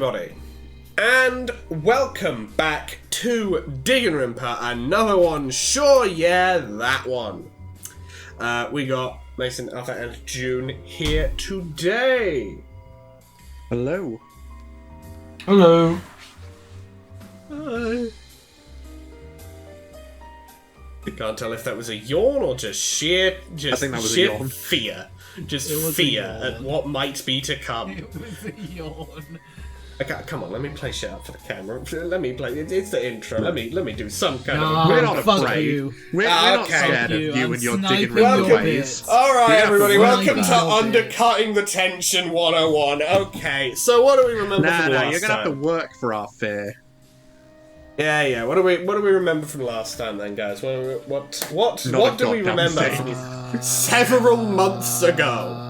everybody, and welcome back to Digginrinpa, another one, sure yeah, that one. We got Mason, Arthur, and June here today. Hello. Hello. Hi. I can't tell if that was a yawn or just sheer, I think that was a sheer yawn. fear. Just It was a fear yawn. at what might be to come. It was a yawn. Okay, come on, let me play shit up for the camera. Let me play. It's the intro. Let me do some kind Nah, of. We're not fuck afraid. you. We're not okay. scared of You, you I'm and your sniping digging your river bits. ways. All right, You're everybody, gonna have welcome to to run your bit. Undercutting the Tension 101. Okay, so what do we remember Nah, from last you're gonna have to time? work for our fear. Yeah. What do we remember from last time then, guys? What Not a do we goddamn remember thing. from several months ago?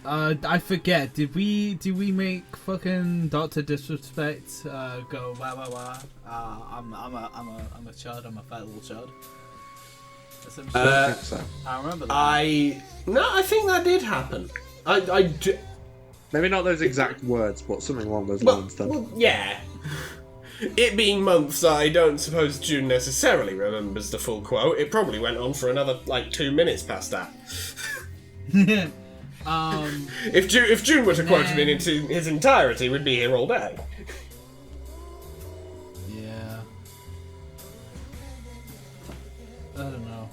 I forget. Did we make fucking Doctor Disrespect go wah wah wah? I'm a child. I'm a fat little child. Essentially. I don't think so. I remember that. I think that did happen. Maybe not those exact words, but something along those Well, lines then. well, yeah. It being months, I don't suppose June necessarily remembers the full quote. It probably went on for another, 2 minutes past that. If June were to quote him in his entirety, we'd be here all day. Yeah. I don't know.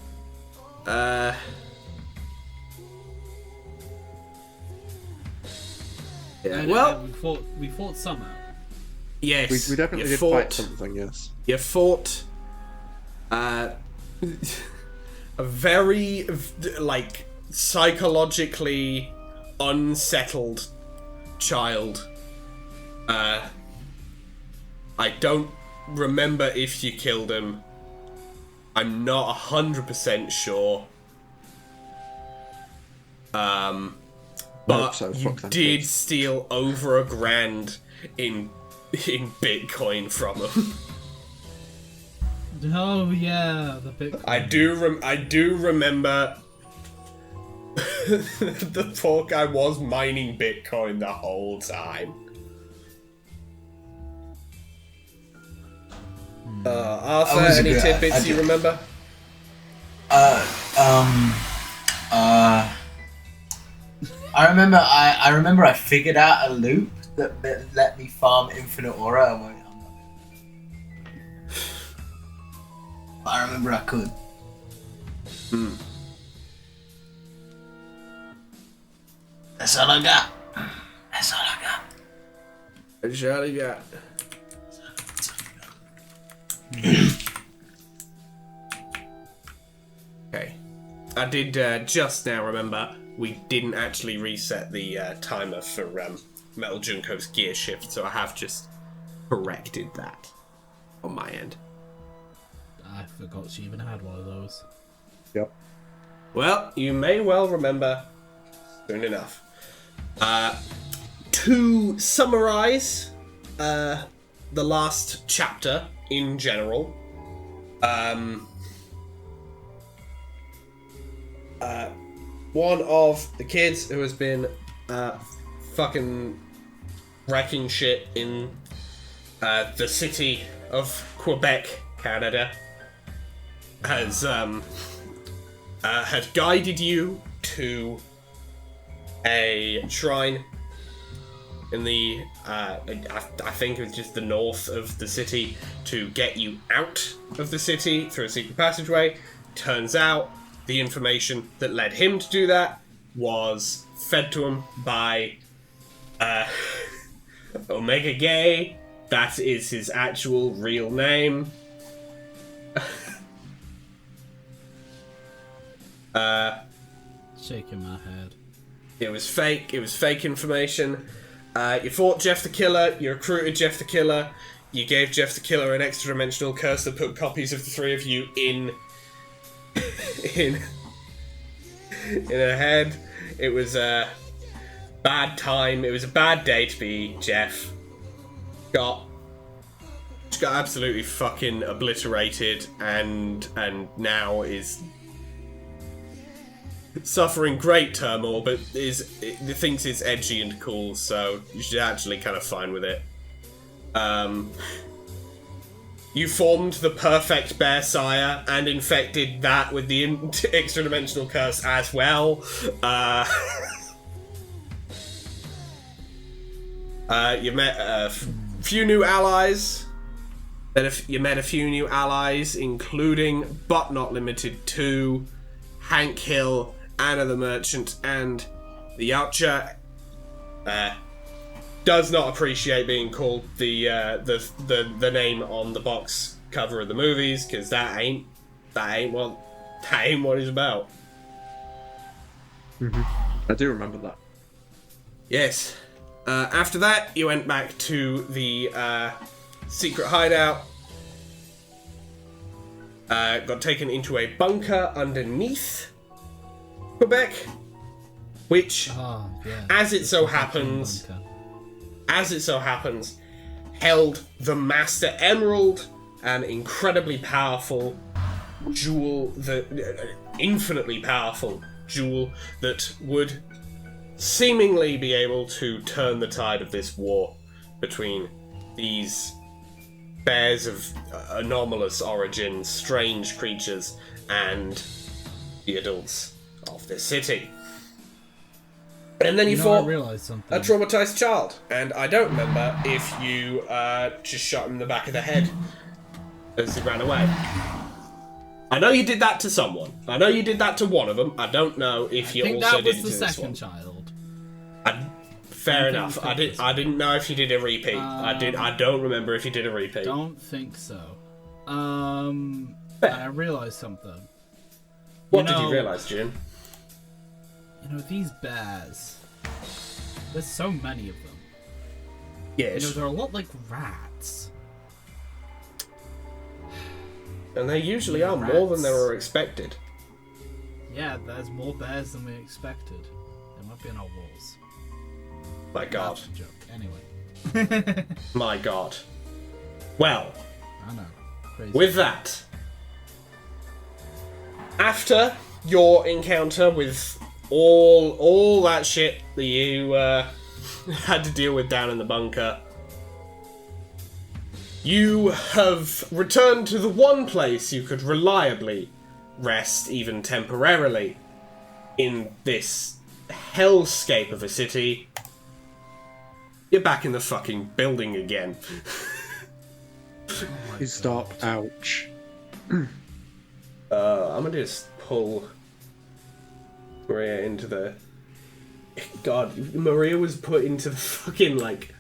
Yeah. And, Well, we fought Summer. yes. We definitely you did fought, fight something, yes. You fought a very, psychologically unsettled child. I don't remember if you killed him. I'm not 100% sure. But so, you fuck them did kids. steal over $1,000 in Bitcoin from him. Oh yeah, the big. I do remember the poor guy was mining Bitcoin the whole time. Arthur, was a any bit- tidbits I you did- remember? I remember I figured out a loop that let me farm infinite aura. I'm not doing it. But I remember I could. That's all I got. That's all I got. Charlie got. Okay. I did just now remember we didn't actually reset the timer for Metal Junko's gear shift, so I have just corrected that on my end. I forgot she even had one of those. Yep. Well, you may well remember soon enough. To summarize the last chapter in general, one of the kids who has been fucking wrecking shit in the city of Quebec, Canada, has had guided you to a shrine in the I think it was just the north of the city to get you out of the city through a secret passageway. Turns out the information that led him to do that was fed to him by Omega Gay. That is his actual real name. Shaking my head. It was fake. It was fake information. You fought Jeff the Killer. You recruited Jeff the Killer. You gave Jeff the Killer an extra-dimensional curse that put copies of the three of you in a head. It was a bad time. It was a bad day to be Jeff. Got absolutely fucking obliterated, and now is suffering great turmoil, but thinks it's edgy and cool, so you should actually kind of fine with it. You formed the perfect bear sire and infected that with the extra-dimensional curse as well. You met a few new allies. You met a few new allies, including, but not limited to, Hank Hill, Anna the Merchant, and the Archer. Does not appreciate being called the name on the box cover of the movies, because that ain't what it's about. I do remember that. Yes. After that, you went back to the secret hideout. Got taken into a bunker underneath Quebec, which, as it so happens, held the Master Emerald, an incredibly powerful jewel, infinitely powerful jewel that would seemingly be able to turn the tide of this war between these bears of anomalous origin, strange creatures, and the adults of this city. And then you fought a traumatized child, and I don't remember if you just shot him in the back of the head as he ran away. I know you did that to someone. I know you did that to one of them. I don't know if you also did it to this one. I think that was the second child. Fair enough. I didn't know if you did a repeat. I don't remember if you did a repeat. Don't think so. And I realised something. What did you realise, Jim? You know, these bears. There's so many of them. Yes. You know, they're a lot like rats. And they usually are more than they were expected. Yeah, there's more bears than we expected. They might be in our walls. My God. That's a joke. Anyway. My God. Well. I know. Crazy. With that, after your encounter with all that shit that you had to deal with down in the bunker, you have returned to the one place you could reliably rest, even temporarily, in this hellscape of a city. You're back in the fucking building again. Stop. Ouch. I'm gonna just pull Maria into the... God, Maria was put into the fucking, like...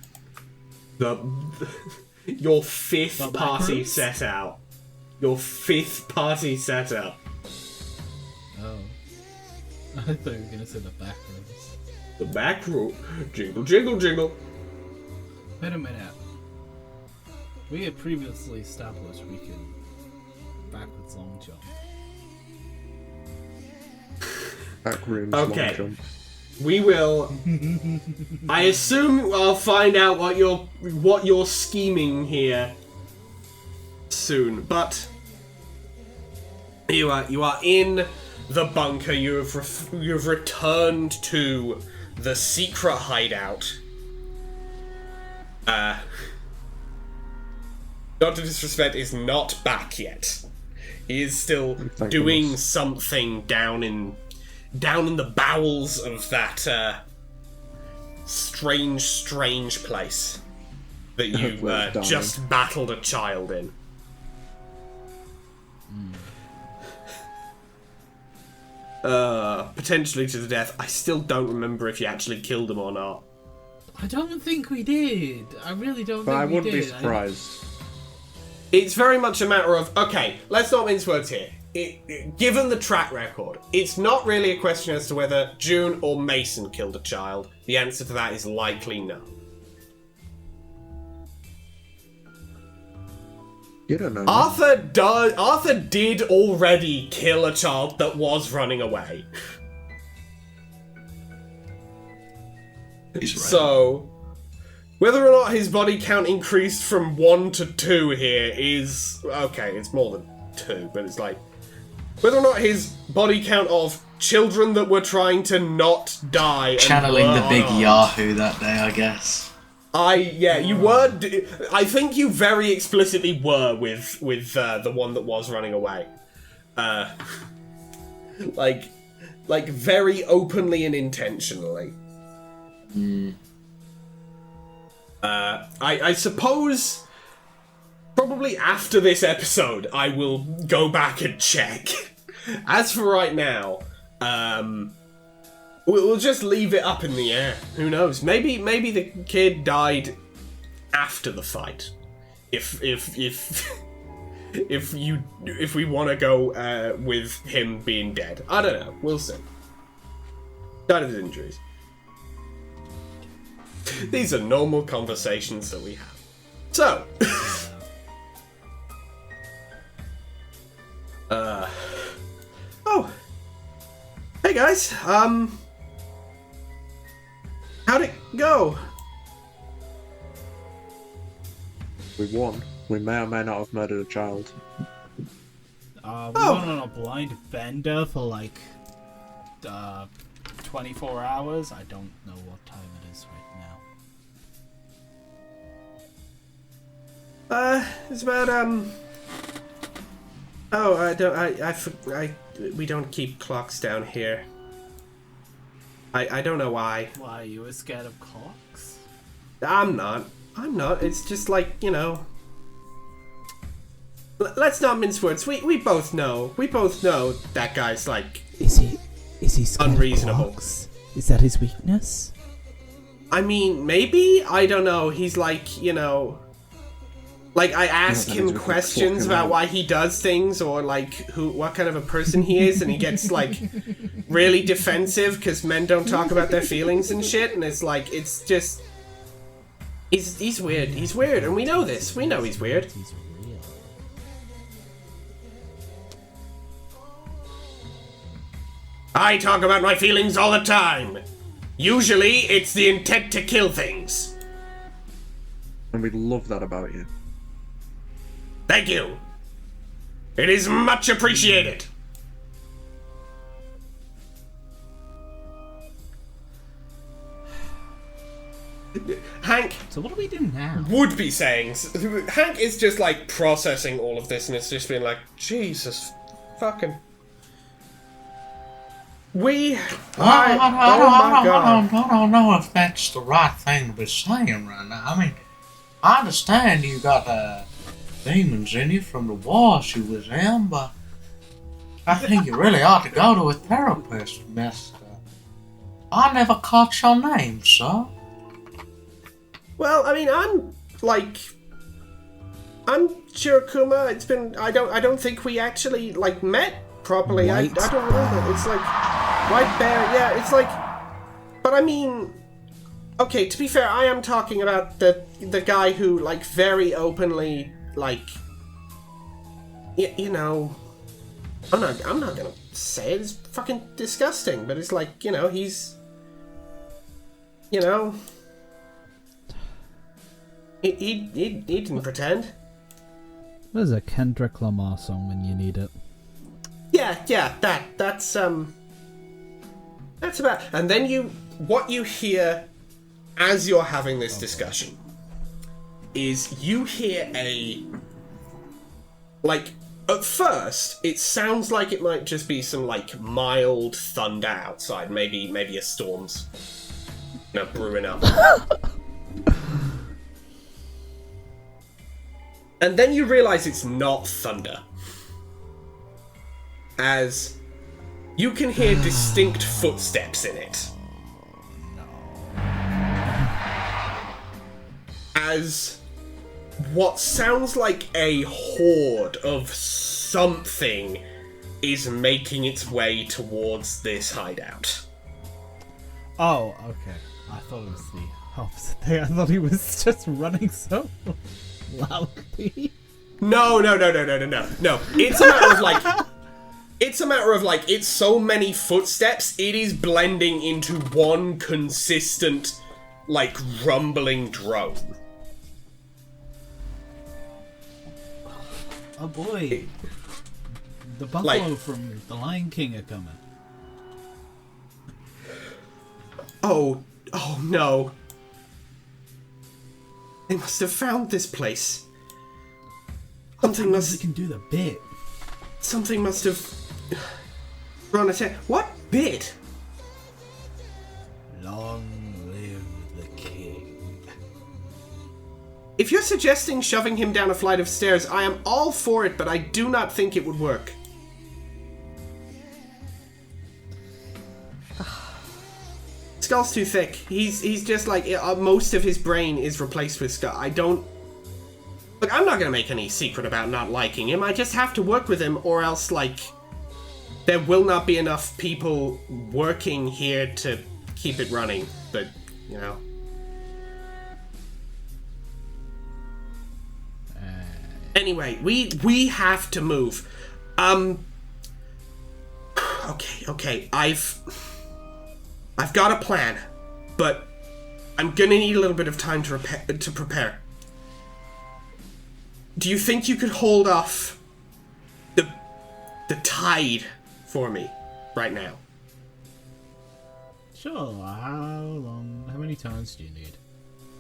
Your fifth party set out. Your fifth party set out. Oh. I thought you were gonna say the back rooms. The back room. Jingle, jingle, jingle. Wait a minute. We had previously established we could backwards long jump. Back rooms, okay. long jump. We will. I assume I'll find out what you're scheming here soon. But you are in the bunker. You've returned to the secret hideout. Dr. Disrespect is not back yet. He is still doing something down in the bowels of that strange place that you just battled a child in. Potentially to the death. I still don't remember if you actually killed him or not. I don't think we did. I really don't think we did. But I wouldn't be surprised. It's very much a matter of, okay, let's not mince words here. Given the track record, it's not really a question as to whether June or Mason killed a child. The answer to that is likely no. You don't know. Arthur did already kill a child that was running away. He's right. So, whether or not his body count increased from 1 to 2 here is... Okay, it's more than 2, but it's like... Whether or not his body count of children that were trying to not die. Channeling and the were big unarmed. Yahoo that day, I guess. You were. I think you very explicitly were with the one that was running away. Like very openly and intentionally. I suppose probably after this episode I will go back and check. As for right now, we'll just leave it up in the air. Who knows? Maybe the kid died after the fight. If we want to go with him being dead, I don't know. We'll see. Died of his injuries. These are normal conversations that we have. So, oh, hey guys. How'd it go? We won. We may or may not have murdered a child. We went on a blind vendor for like 24 hours. I don't know what time it is right now. It's about we don't keep clocks down here. I don't know why. Why, you were scared of clocks? I'm not. It's just like, you know. Let's not mince words. We both know. We both know that guy's like. Is he scared unreasonable. of clocks? Is that his weakness? I mean, maybe? I don't know. He's like, you know. Like, I ask Yeah, him he's questions clocking about out. why he does things, or like what kind of a person he is, and he gets like really defensive because men don't talk about their feelings and shit, and it's like, it's just. He's weird. He's weird, and we know this. We know he's weird. He's real. I talk about my feelings all the time. Usually, it's the intent to kill things. And we love that about you. Thank you. It is much appreciated. Hank So what do we do now? would be saying. Hank is just like processing all of this, and it's just being like, Jesus fucking. I don't know if that's the right thing to be saying right now. I mean, I understand you got demons in you from the wars you was in, but I think you really ought to go to a therapist, mister. I never caught your name, sir. Well, I mean, I'm Shirokuma. It's been I don't think we actually like met properly. I White don't remember. It's like White Bear. Yeah, it's like. But I mean, okay. To be fair, I am talking about the guy who like very openly like. You know, I'm not gonna say it. It's fucking disgusting, but it's like, you know, he's. You know. He didn't pretend. There's a Kendrick Lamar song when you need it. Yeah, that's about. And then what you hear as you're having this discussion is you hear like, at first it sounds like it might just be some like mild thunder outside, maybe a storm's, you know, brewing up. And then you realize it's not thunder. As you can hear distinct footsteps in it. As what sounds like a horde of something is making its way towards this hideout. Oh, okay. I thought it was the opposite thing. I thought he was just running so loudly. No. It's a matter of like. It's a matter of like, it's so many footsteps, it is blending into one consistent, like, rumbling drone. Oh boy. The buffalo Like- from The Lion King are coming. Oh no. They must have found this place. Something They can do the bit. Something must have run attack. What bit? Long live the king. If you're suggesting shoving him down a flight of stairs, I am all for it, but I do not think it would work. Skull's too thick. He's just like most of his brain is replaced with skull. I don't. Look, I'm not gonna make any secret about not liking him. I just have to work with him, or else like there will not be enough people working here to keep it running. But you know. Anyway, we have to move. Okay. I've got a plan, but I'm gonna need a little bit of time to prepare. Do you think you could hold off the tide for me right now? Sure. How long? How many turns do you need?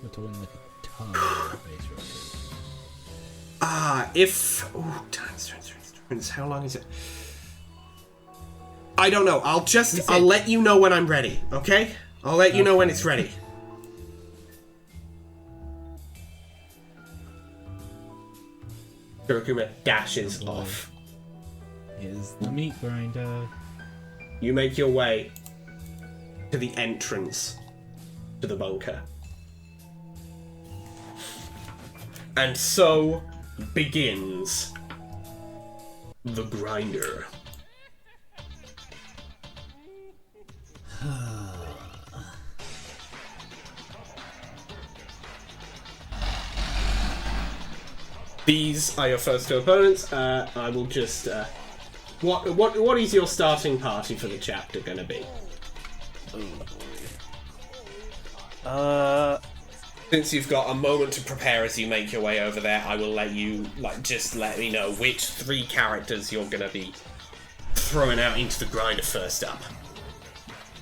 We're talking like a ton of base rocket. Turns. How long is it? I don't know. I'll let you know when I'm ready, okay? I'll let you know when it's ready. Kurokuma dashes off. Here's the meat grinder. You make your way to the entrance to the bunker. And so begins the grinder. These are your first two opponents. I will just. What is your starting party for the chapter going to be? Since you've got a moment to prepare as you make your way over there, I will let you just let me know which 3 characters you're going to be throwing out into the grinder first up.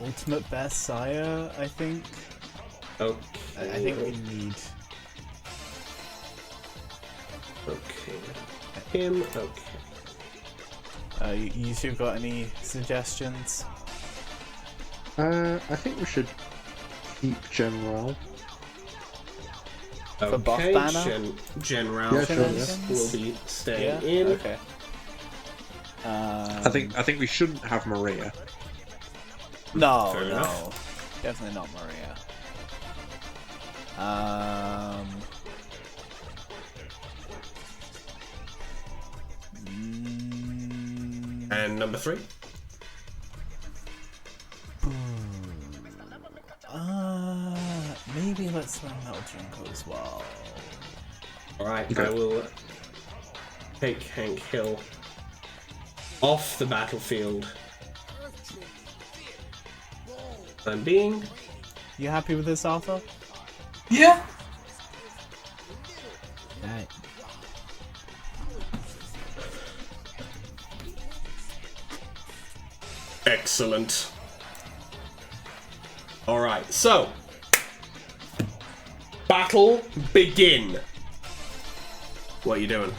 Ultimate best sire, I think. Okay. I think we need. Okay. Him. Okay. You two got any suggestions? I think we should keep General. Okay. For buff banner? General Yeah, sure, yeah. will be staying Yeah? in. Okay. I think we shouldn't have Maria. No, Fair no. enough. Definitely not Maria. And number 3. Maybe let's learn Metal Junko as well. Alright, Okay. I will take Hank Hill off the battlefield. I'm being. You happy with this, Arthur? Yeah. Right. Excellent. Alright, so. Battle begin. What are you doing?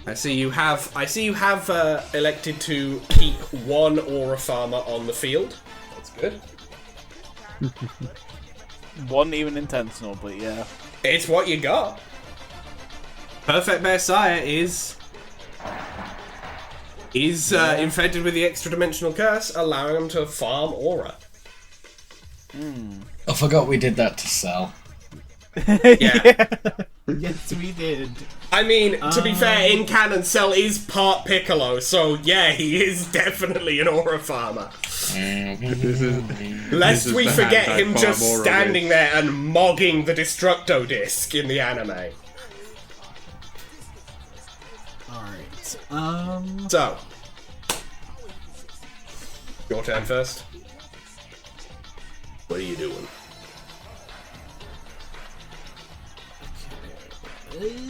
I see you have elected to keep 1 aura farmer on the field. That's good. Wasn't even intentional, but yeah. It's what you got. Perfect Bear Sire is infected with the extra dimensional curse, allowing him to farm aura. I forgot we did that to Sal. Yeah. Yes, we did. I mean, to be fair, in canon, Cell is part Piccolo, so yeah, he is definitely an aura farmer. Lest we forget him just standing there and mogging the Destructo disc in the anime. Alright. So, your turn first. What are you doing?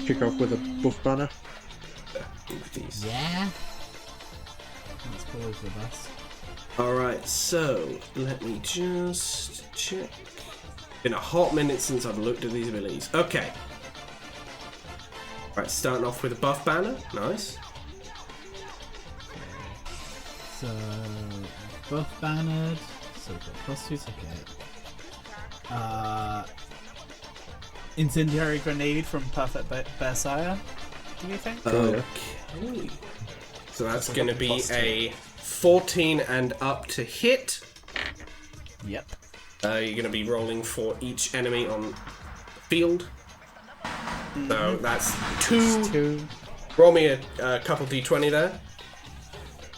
Kick off with a buff banner. Move these. Yeah. That's probably the best. Alright, so let me just check. Been a hot minute since I've looked at these abilities. Okay. Alright, starting off with a buff banner. Nice. So, buff bannered. So we've got +2 ticket. Incendiary grenade from Perfect Bearsire, do you think? Okay. So that's going to be a 14 and up to hit. Yep. You're going to be rolling for each enemy on the field. So that's 2. Roll me a couple d20 there.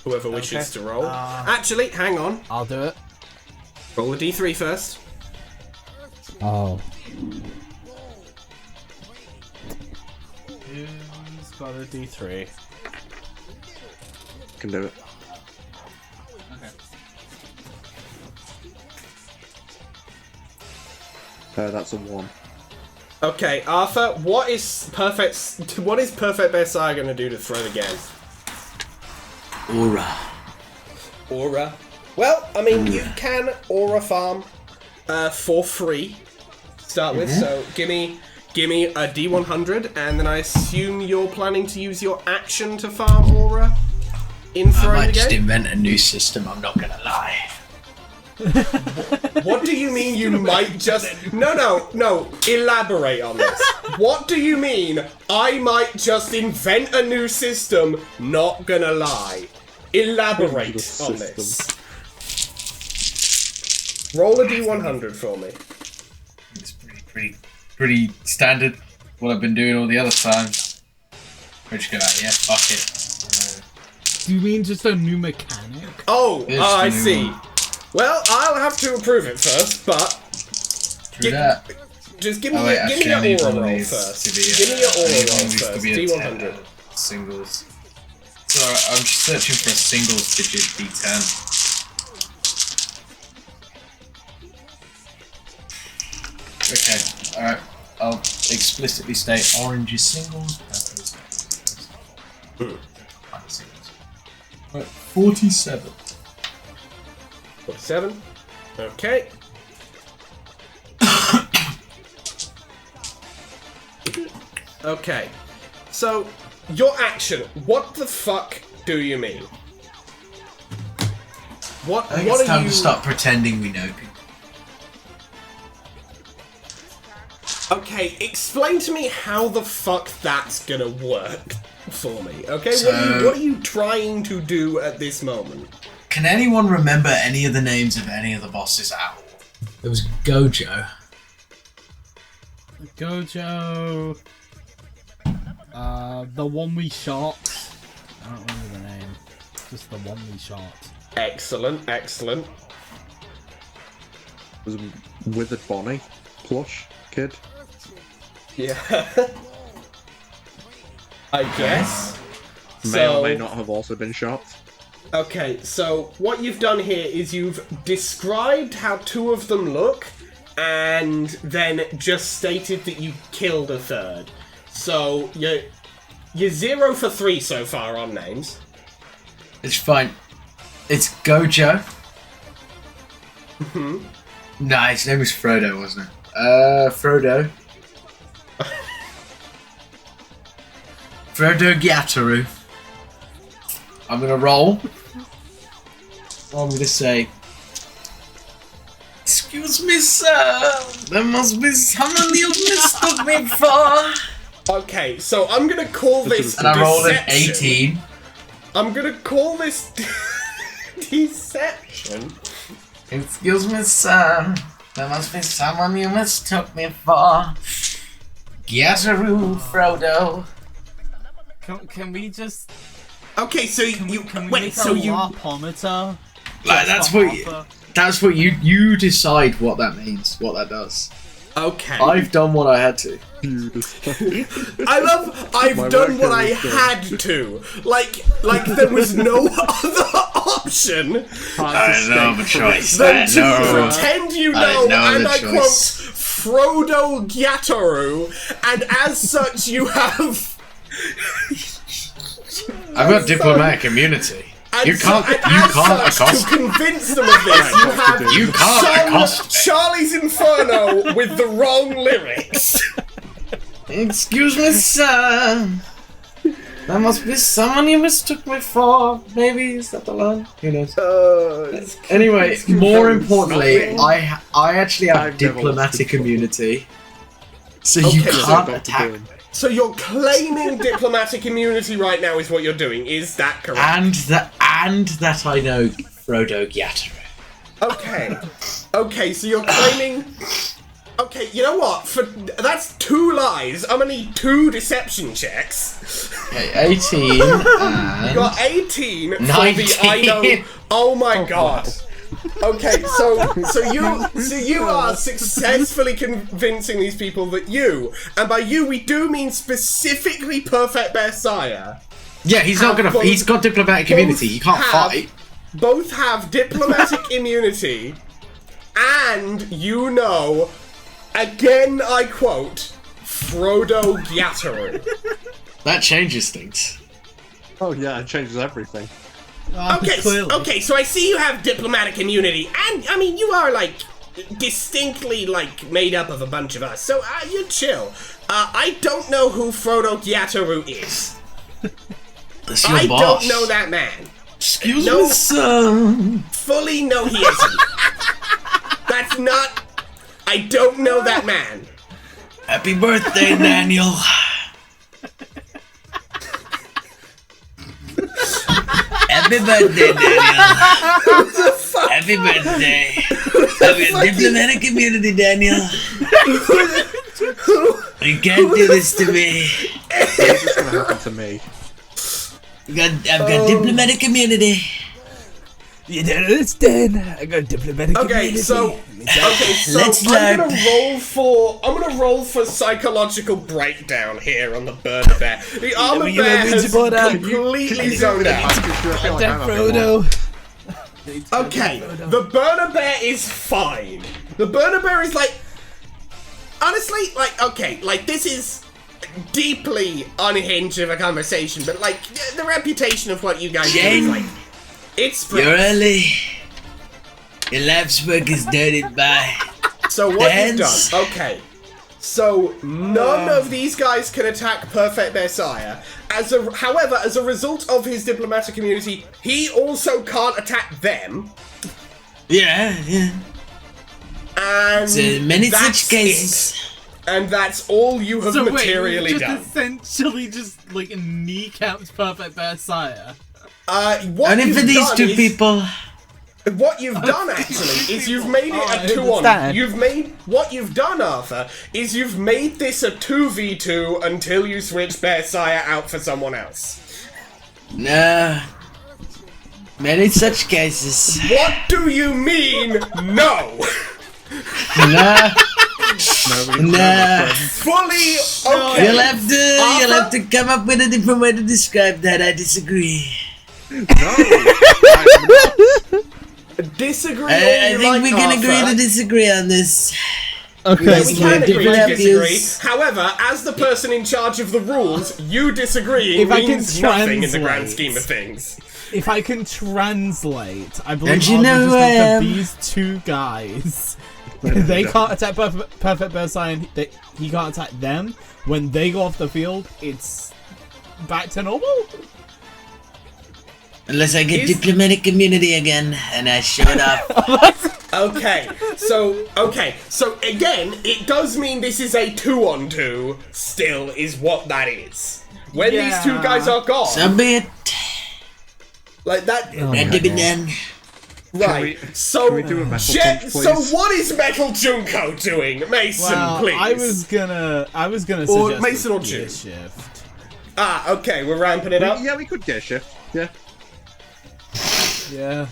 Whoever wishes to roll. Actually, hang on. I'll do it. Roll a d3 first. Oh. Who's got a D3? Can do it. That's a 1. Okay, Arthur, what is Perfect Bearsire going to do to throw the game? Aura. Well, I mean, you can aura farm for free to start with, so give me a D100, and then I assume you're planning to use your action to farm aura in I throwing might the just game? invent a new system, I'm not gonna lie. What do you mean you might just... No, elaborate on this. What do you mean I might just invent a new system, not gonna lie? Elaborate on this. Roll a D100 for me. It's pretty standard. What I've been doing all the other times. We're just gonna, yeah, fuck it. Do you mean just a new mechanic? Oh, It's I the new see. one. Well, I'll have to approve it first, but True that. just give me, Oh wait, give me actually, I need your one aura of roll these first. to be, Give me your I need aura one roll of these to first. be a D100. 10, singles. So I'm just searching for a singles digit D10. Okay, alright. I'll explicitly state orange is singles, purple is singles. Right, 47. 47. Okay. Okay. So, your action. What the fuck do you mean? What? I think What it's are time you? to stop pretending we know people. Okay, explain to me how the fuck that's gonna work for me. Okay, So- what are you trying to do at this moment? Can anyone remember any of the names of any of the bosses at all? There was Gojo. Gojo. The one we shot. I don't remember the name. Just the one we shot. Excellent. Was a Withered Bonnie plush kid. Yeah. I guess. May or may not have also been shot. Okay, so what you've done here is you've described how two of them look, and then just stated that you killed a third. So you're 0 for 3 so far on names. It's fine. It's Gojo. Nah, his name was Frodo, wasn't it? Frodo. Frodo Gyataru. I'm gonna roll. I'm gonna say, excuse me, sir. There must be someone you mistook me for. Okay, so I'm gonna call this And I rolled an deception. 18. I'm gonna call this deception. Excuse me, sir. There must be someone you mistook me for. Gyataru, Frodo. Can we just... Okay, so Can we wait, make so a you LARPometer? Like, Just that's for what Arthur? that's what you decide what that means, what that does. okay? I've done what I had to. I love I've My done work what I here is done. had to. Like there was no other option I didn't have a choice. than to No. pretend you I know, know and the I choice. quote, Frodo Gyataru, and as such you have... I've got diplomatic immunity. And You can't accost. To convince them of this, You can't accost. Charlie's Inferno with the wrong lyrics. Excuse me, sir. That must be someone you mistook me for. Maybe is that the line? Who knows? Anyway, more importantly, I actually have I've never diplomatic lost it before. immunity, so you Okay, can't so attack. So you're claiming diplomatic immunity right now is what you're doing, is that correct? And that I know Frodo Gyataru. Okay, so you're claiming... Okay, you know what? That's 2 lies. I'm gonna need 2 deception checks. Okay, 18 You and got 18 for 19. the I know... Oh my god. Okay, so you are successfully convincing these people that you, and by you we do mean specifically Perfect Bear Sire, yeah, he's not gonna. He's got diplomatic immunity. He can't fight. both have diplomatic immunity, and you know, again I quote, Frodo Gyataru. That changes things. Oh yeah, it changes everything. Okay, so I see you have diplomatic immunity, and I mean you are like distinctly like made up of a bunch of us, so you chill. I don't know who Frodo Gyataru is. That's your I boss. don't know that man. Excuse No. me, sir. Fully know he isn't. That's not. I don't know that man. Happy birthday, Daniel. Happy birthday, Daniel. Happy birthday. I've got diplomatic immunity, Daniel. You can't do this to me. It's just gonna happen to me. I've got diplomatic immunity. You don't understand. I got diplomatic Okay, so Let's I'm learn. gonna roll for psychological breakdown here on the Burner Bear. The armor you bear know, has Vinci Board, completely zoned out. Frodo. Okay, the Burner Bear is fine. The Burner Bear is like, honestly, like, okay, like this is deeply unhinged of a conversation, but like the reputation of what you guys do is like, it's You're early. Your life's work is dirtied by. So what you've Dance. done, okay. So none of these guys can attack Perfect Bear Sire. However, as a result of his diplomatic immunity, he also can't attack them. Yeah. And So many that's such cases. it. And that's all you have So materially wait, done. essentially just like kneecapped Perfect Bear Sire. What Only you've for these done 2 is- people. What you've done actually is you've made it I a 2-on. understand. What you've done, Arthur, is you've made this a 2v2 until you switch Bear Sire out for someone else. No. Many such cases. What do you mean, no? No. No. Fully okay. You'll have to come up with a different way to describe that. I disagree. Disagree. I all you think like, we can agree Arthur. to disagree on this. Okay. Yeah, we can agree different to disagree. views. However, as the person in charge of the rules, you disagreeing If I can means nothing in the grand translate. scheme of things. If I can translate, I believe Don't you know Arthur who I just meant am? for these 2 guys. They can't attack Perfect Bear Sire, and he can't attack them. When they go off the field, it's back to normal. Unless I get diplomatic immunity again, and I show it off. Okay, so again, it does mean this is a 2-on-2, still, is what that is. When these 2 Yeah. guys are gone, So be it. like that, Let it be done. right, Can so, we do a metal Jet, punch, so please? what is Metal Junko doing? Mason, Well, please. I was gonna Or suggest Mason or a gear June. shift. Okay, we're ramping it up. Yeah, we could get a shift. Yeah. Yeah.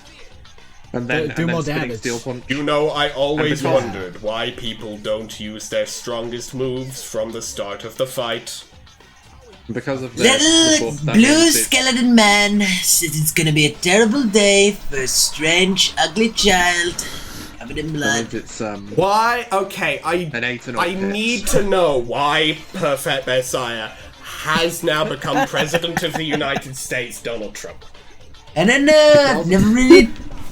And then, Do and more then spinning damage. steel punch. You know, I always And because- wondered why people don't use their strongest moves from the start of the fight. Because of the Little buff that blue means it- skeleton man says it's gonna be a terrible day for a strange, ugly child. A Covered in That blood. means it's Why? Okay, an 8 and up I hit. need to know why Perfect Messiah has now become President of the United States, Donald Trump. I don't know. I've never really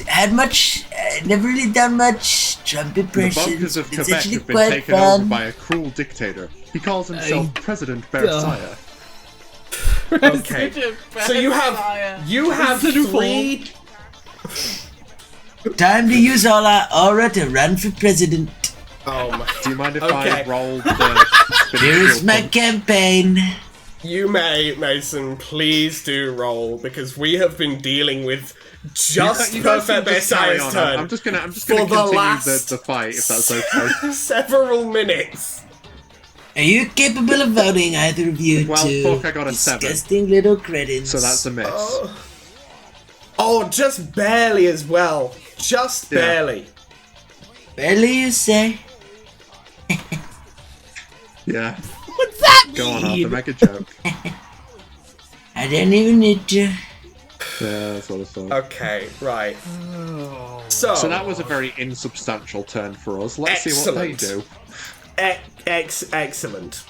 had much. Never really done much Trump The impressions. bunkers of It's Quebec actually have been quite taken fun. over by a cruel dictator. He calls himself President Bersaya. Okay, so you have three. Time to use all our aura to run for president. Oh my! Do you mind if Okay. I roll the Here's spinning my punch? campaign. You may, Mason. Please do roll because we have been dealing with just You guys can Perfect just carry Messiah's on. turn. I'm just gonna for continue the last the fight if that's okay. several minutes. Are you capable of voting, either of you Well, two? fuck, I got a 7. Disgusting little cretins. So that's a miss. Oh, just barely as well. Just Yeah. barely. Barely, you say? Yeah. What's that Go on, Arthur, make a joke. I don't even need to. Yeah, that's what I thought. Okay, right. So that was a very insubstantial turn for us. Let's see what they do. excellent.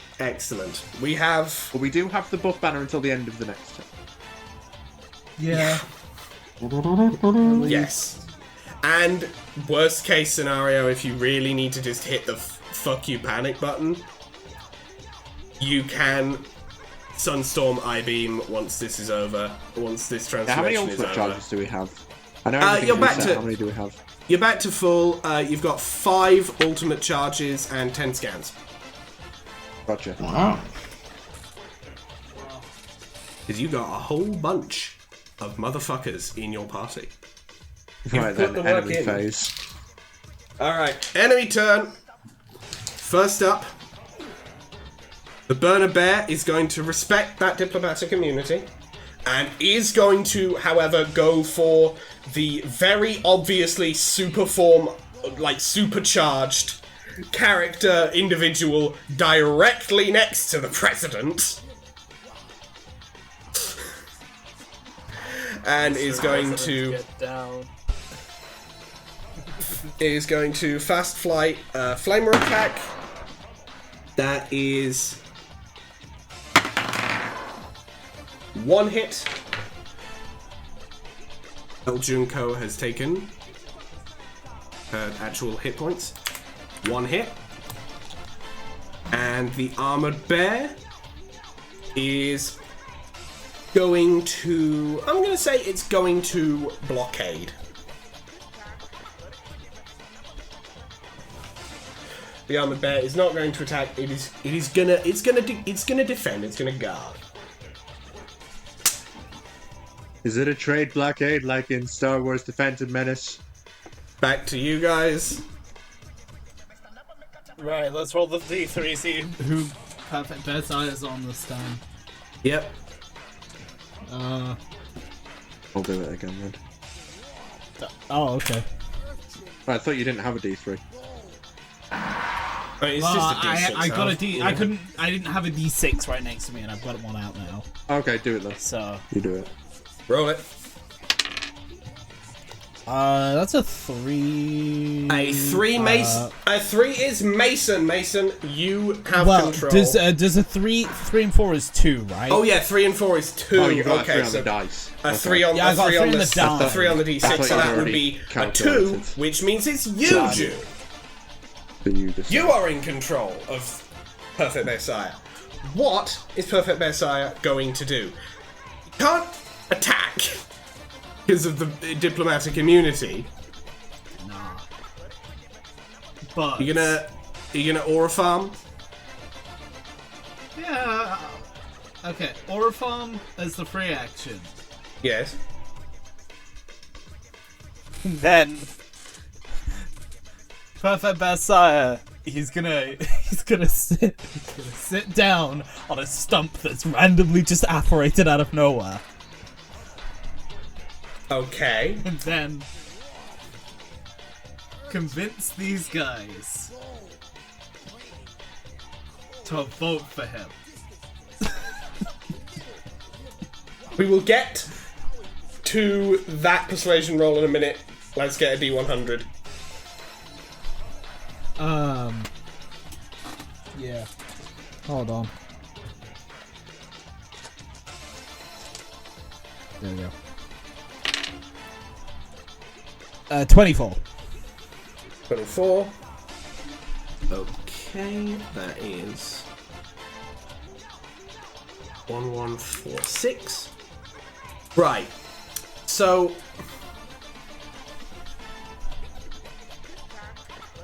We have But we do have the buff banner until the end of the next turn. Yeah. yes. And worst case scenario, if you really need to just hit the fuck you panic button, you can Sunstorm I-Beam once this is over. Once this Now, how many transformation is ultimate over. charges do we have? I know you're everything's back reset. to- How many do we have? You're back to full. You've got 5 ultimate charges and 10 scans. Gotcha. Wow. Because you got a whole bunch of motherfuckers in your party. Right put then, the work enemy in. phase. Alright, enemy turn. First up, the Burner Bear is going to respect that diplomatic immunity and is going to, however, go for the very obviously supercharged character individual directly next to the president. And is going to Get down. fast flight flamer attack. That is 1 hit. El Junko has taken her actual hit points. 1 hit. And the Armored Bear is going to... I'm going to say it's going to blockade. The Armored Bear is not going to attack. It's gonna defend. It's gonna guard. Is it a trade blockade like in Star Wars The Phantom Menace? Back to you guys. Right, let's roll the D3, see. Who Perfect Bedside is on this time. Yep. I'll do it again then. Oh, okay. I thought you didn't have a D3. I mean, it's Well, just a D6. I got a D. I Yeah. couldn't. I didn't have a D6 right next to me, and I've got one out now. Okay, do it then. So, You do it. Roll it. that's a 3. A 3 Mason. A 3 is Mason. Mason, you have Well, control. does a 3 and 4 is 2, right? Oh yeah, 3 and 4 is 2. Oh, you got okay, a 3 on so the dice. a Okay. 3 on Yeah, I a got 3 a on 3 the on the die. a 3 on the I D6, thought so you'd that would already be a 2, calculated. which means it's you, Jude. So you decide. You are in control of Perfect Messiah. What is Perfect Messiah going to do? He can't attack because of the diplomatic immunity. Nah. But Are you gonna aura farm? Yeah. Okay. Aura Farm as the free action. Yes. Then, Perfect Messiah. He's gonna sit down on a stump that's randomly just apparated out of nowhere, Okay. and then convince these guys to vote for him. We will get to that persuasion roll in a minute. Let's get a D100. Yeah. Hold on. There we go. 24. 24. Okay, that is 1146. Right.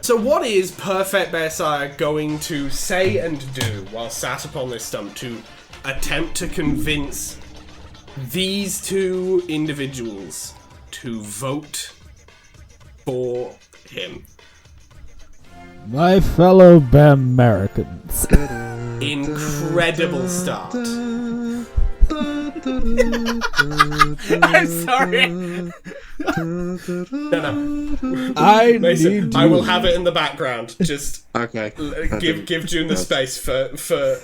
So what is Perfect Bearsire going to say and do while sat upon this stump to attempt to convince these two individuals to vote for him? My fellow Americans. Incredible start. I'm sorry. No. I Mason, need I will you. have it in the background. Just Okay. give June the space for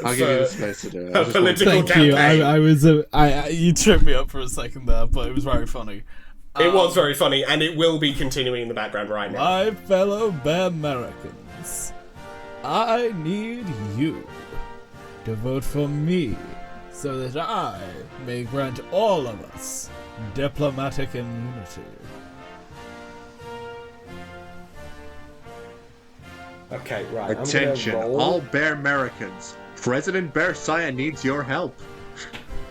I'll give you the space to do it. a political Thank campaign. you. I was you tripped me up for a second there, but it was very funny. It was very funny, and it will be continuing in the background right now. My fellow Americans, I need you to vote for me so that I may grant all of us diplomatic immunity. Okay, right. Attention, I'm gonna roll. all Bear Americans. President Bearsire needs your help.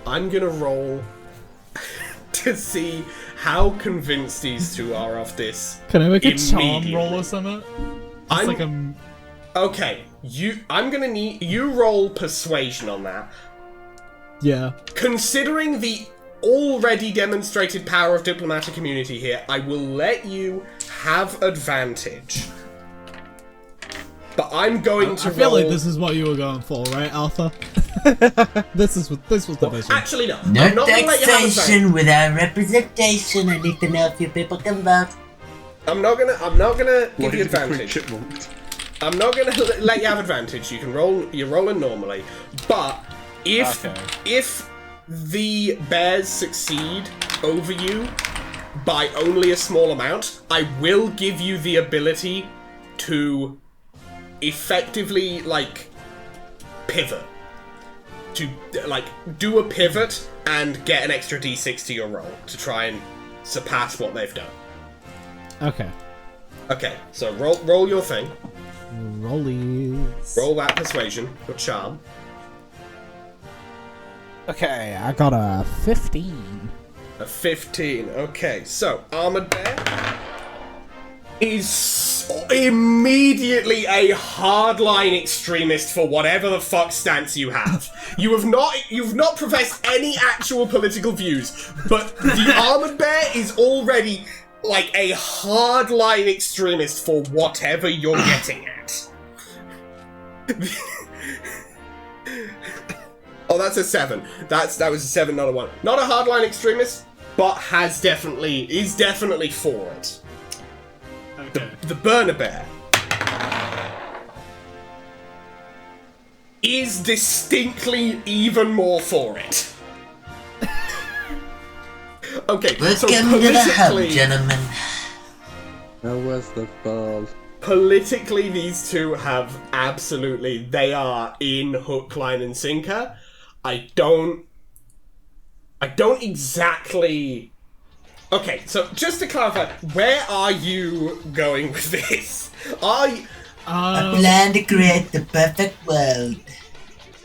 I'm gonna roll to see how convinced these two are of this. Can I make a charm Immediately. roll or something? Just I'm- like a. Okay, I'm gonna need you roll persuasion on that. Yeah. Considering the already demonstrated power of diplomatic immunity here, I will let you have advantage. But I'm going to I feel roll... like this is what you were going for, right, Arthur? this was the vision. Actually, no. No I'm not going to let you have advantage. taxation without representation. I need to know if you people can vote. I'm not gonna give you What is the quick advantage. chipmunk? I'm not gonna let you have advantage. You can roll. You're rolling normally, but if the bears succeed over you by only a small amount, I will give you the ability to effectively pivot. To do a pivot and get an extra d6 to your roll to try and surpass what they've done. Okay. Okay, so roll your thing. Rollies. Roll that persuasion, your charm. Okay, I got a 15. A 15. Okay, so Armored Bear is immediately a hardline extremist for whatever the fuck stance you have. You've not professed any actual political views, but the Armored Bear is already like a hardline extremist for whatever you're getting at. Oh, that's a 7. That was a 7, not a 1. Not a hardline extremist, but is definitely for it. Okay. The Burner Bear is distinctly even more for it. Okay, so Welcome to the hub, politically, gentlemen. How was the fall? politically, these two have they are in hook, line, and sinker. I don't exactly. Okay, so just to clarify, where are you going with this? I plan to create the perfect world.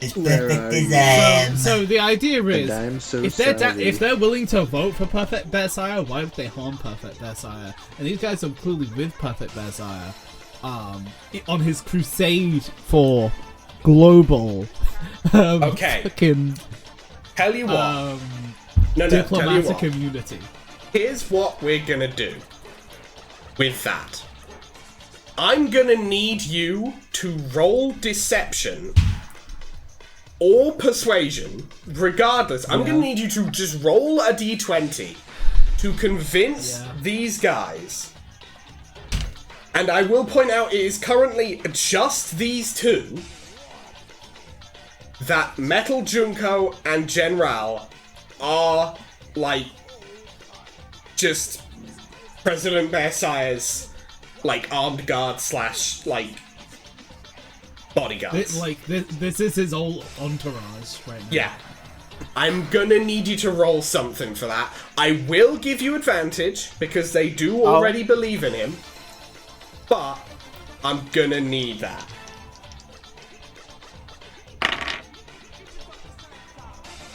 As Where perfect are as you? I am. So the idea is, I'm so if they're sorry. if they're willing to vote for Perfect Bearsire, why would they harm Perfect Bearsire? And these guys are clearly with Perfect Bearsire, on his crusade for global, Okay. fucking Tell you what. um, No, tell you diplomatic what. immunity. Here's what we're gonna do with that. I'm gonna need you to roll deception or persuasion, regardless. I'm gonna need you to just roll a d20 to convince these guys. And I will point out it is currently just these two that Metal Junko and General are just President Bearsire's like armed guard slash like bodyguards. This is his whole entourage right now. Yeah. I'm gonna need you to roll something for that. I will give you advantage because they do already believe in him, but I'm gonna need that.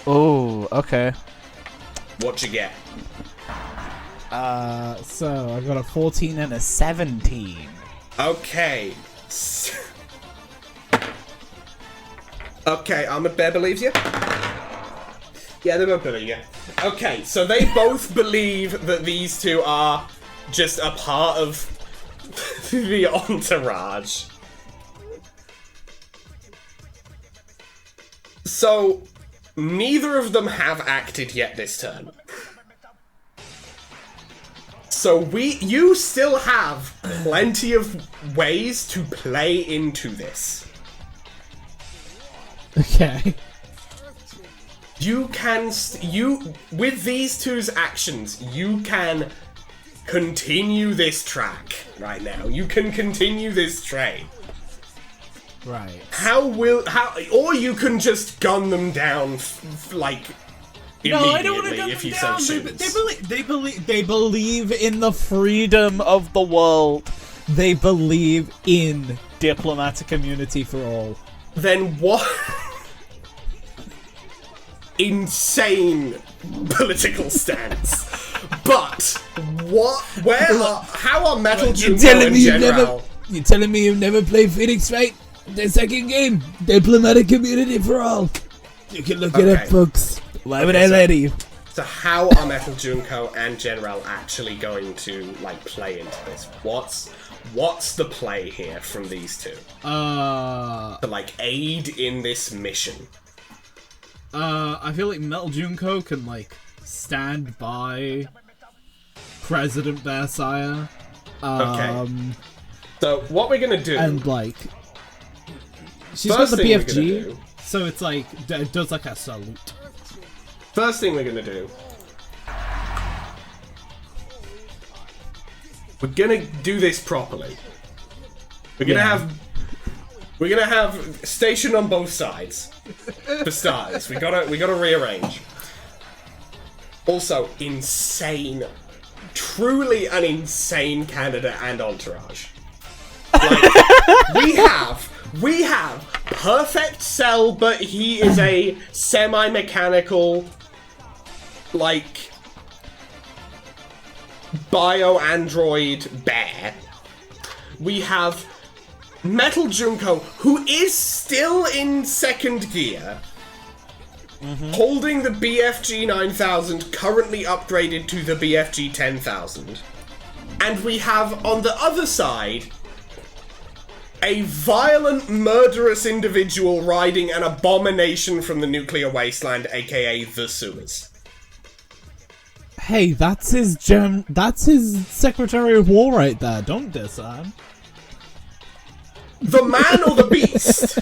Oh, okay. What you get? So I got a 14 and a 17. Okay. Okay, Armored Bear believes you? Yeah, they both believe you. Okay, so they both believe that these two are just a part of the entourage. So, neither of them have acted yet this turn. So you still have plenty of ways to play into this. Okay. You can, with these two's actions, you can continue this track right now. You can continue this train. Right. Or you can just gun them down, like, No, I don't want to immediately gun if them you down. so choose. They believe in the freedom of the world. They believe in diplomatic immunity for all. Then what? Insane political stance. But how are Metal Junko and General? You're telling me you've never played Phoenix Wright? The second game, diplomatic immunity for all. You can look it up, folks. Why would I lie to you? So how are Metal Junko and General actually going to like play into this? What's the play here from these two? To like aid in this mission. I feel like Metal Junko can like stand by President Bearsire. Okay. So what we're gonna do? And like, she's First got the thing we're BFG, gonna do- so it's like it does like a salute. First thing we're gonna do. We're gonna do this properly. We're gonna have station on both sides. For starters, we gotta rearrange. Also, truly an insane candidate and entourage. Like, we have Perfect Cell, but he is a semi-mechanical, like, bio-android bear. We have Metal Junko, who is still in second gear, holding the BFG 9000, currently upgraded to the BFG 10,000. And we have, on the other side, a violent, murderous individual riding an abomination from the nuclear wasteland, aka the sewers. Hey, that's his Secretary of War right there. Don't diss him. The man or the beast?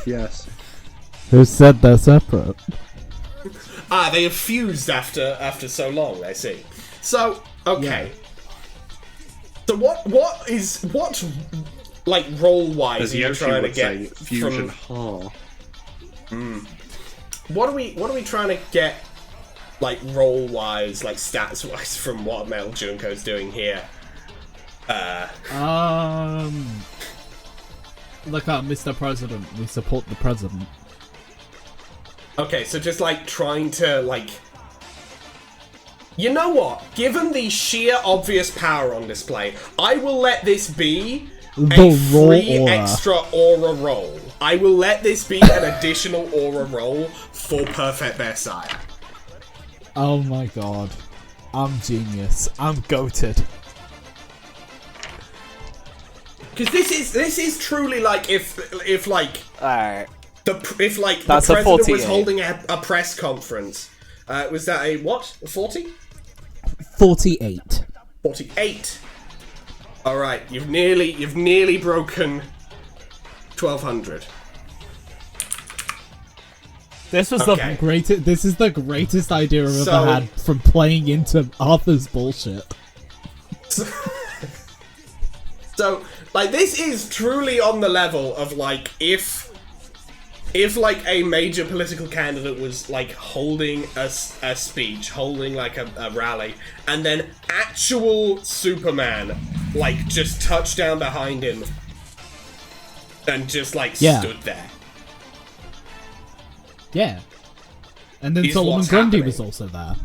Yes. Who said they're separate? They have fused after so long, I see. So, okay. So what like role-wise As are you Yoshi trying to would get say, fusion from... ha. What are we trying to get, like, role-wise, like, stats-wise from what Metal Junko's doing here? Like Mr. President, we support the president. Okay, so just, like, trying to, like... You know what? Given the sheer obvious power on display, I will let this be a free aura. extra aura roll. I will let this be an additional aura roll for Perfect Bearsire. Oh my god. I'm genius. I'm goated. Because this is truly like if like Alright. if like That's the a president 48. was holding a press conference. Was that a what? A 40? 48. 48. All right, you've nearly broken 1200. This was Okay. the greatest. This is the greatest idea I've So- ever had from playing into Arthur's bullshit. So, like, this is truly on the level of, like, if like, a major political candidate was, like, holding a speech, holding, like, a rally, and then actual Superman, like, just touched down behind him and just, like, stood there. Yeah. And then Is Solomon what's Grundy happening. was also there.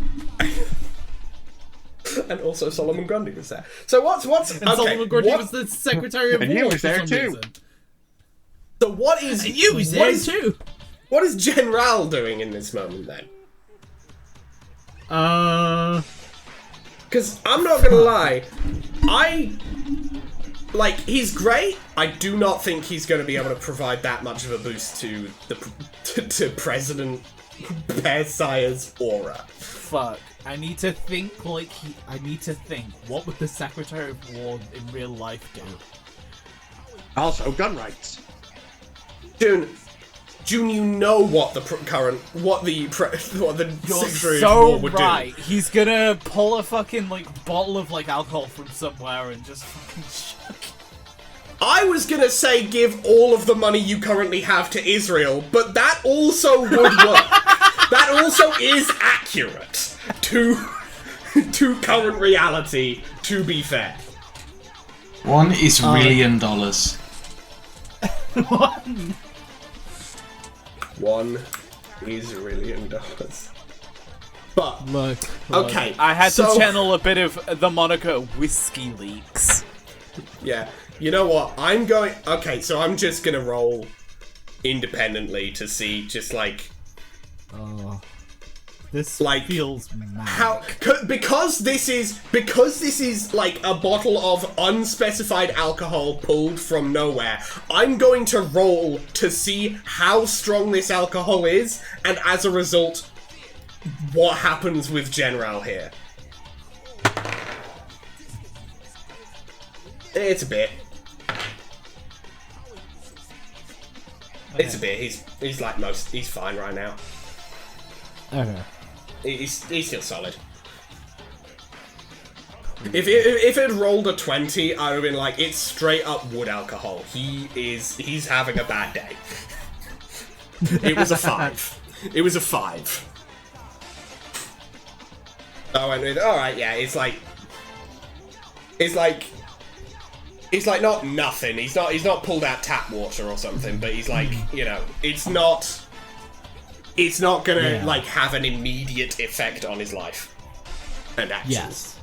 And also Solomon Grundy was there. So what's And okay, Solomon Grundy what- was the Secretary of And he War was for there some too. reason. So what is And you was what there is- too. What is General doing in this moment then? Because I'm not gonna lie, he's great. I do not think he's going to be able to provide that much of a boost to to President Bearsire's aura. Fuck. I need to think what would the Secretary of War in real life do? Also, gun rights. June, you know what the You're Secretary of so War would right. He's gonna pull a fucking bottle of alcohol from somewhere and just fucking chuck it. I was gonna say give all of the money you currently have to Israel, but that also would work. That also is accurate to current reality, to be fair. $1 billion. $1 billion. But Look. okay, I had so, to channel a bit of the moniker Whiskey Leaks. Yeah, you know what? Okay, so I'm just gonna roll independently to see, just like This Like, feels mad. how because this is like a bottle of unspecified alcohol pulled from nowhere. I'm going to roll to see how strong this alcohol is, and as a result, what happens with General here. It's a bit. It's a bit. He's like most. He's fine right now. Okay. He's still solid. If it had rolled a 20, I would have been like, it's straight up wood alcohol. He's having a bad day. It was a 5. It was a 5. I went with, alright, yeah, it's like not nothing. He's not pulled out tap water or something, but he's like, you know, it's not gonna like have an immediate effect on his life and actions. Yes.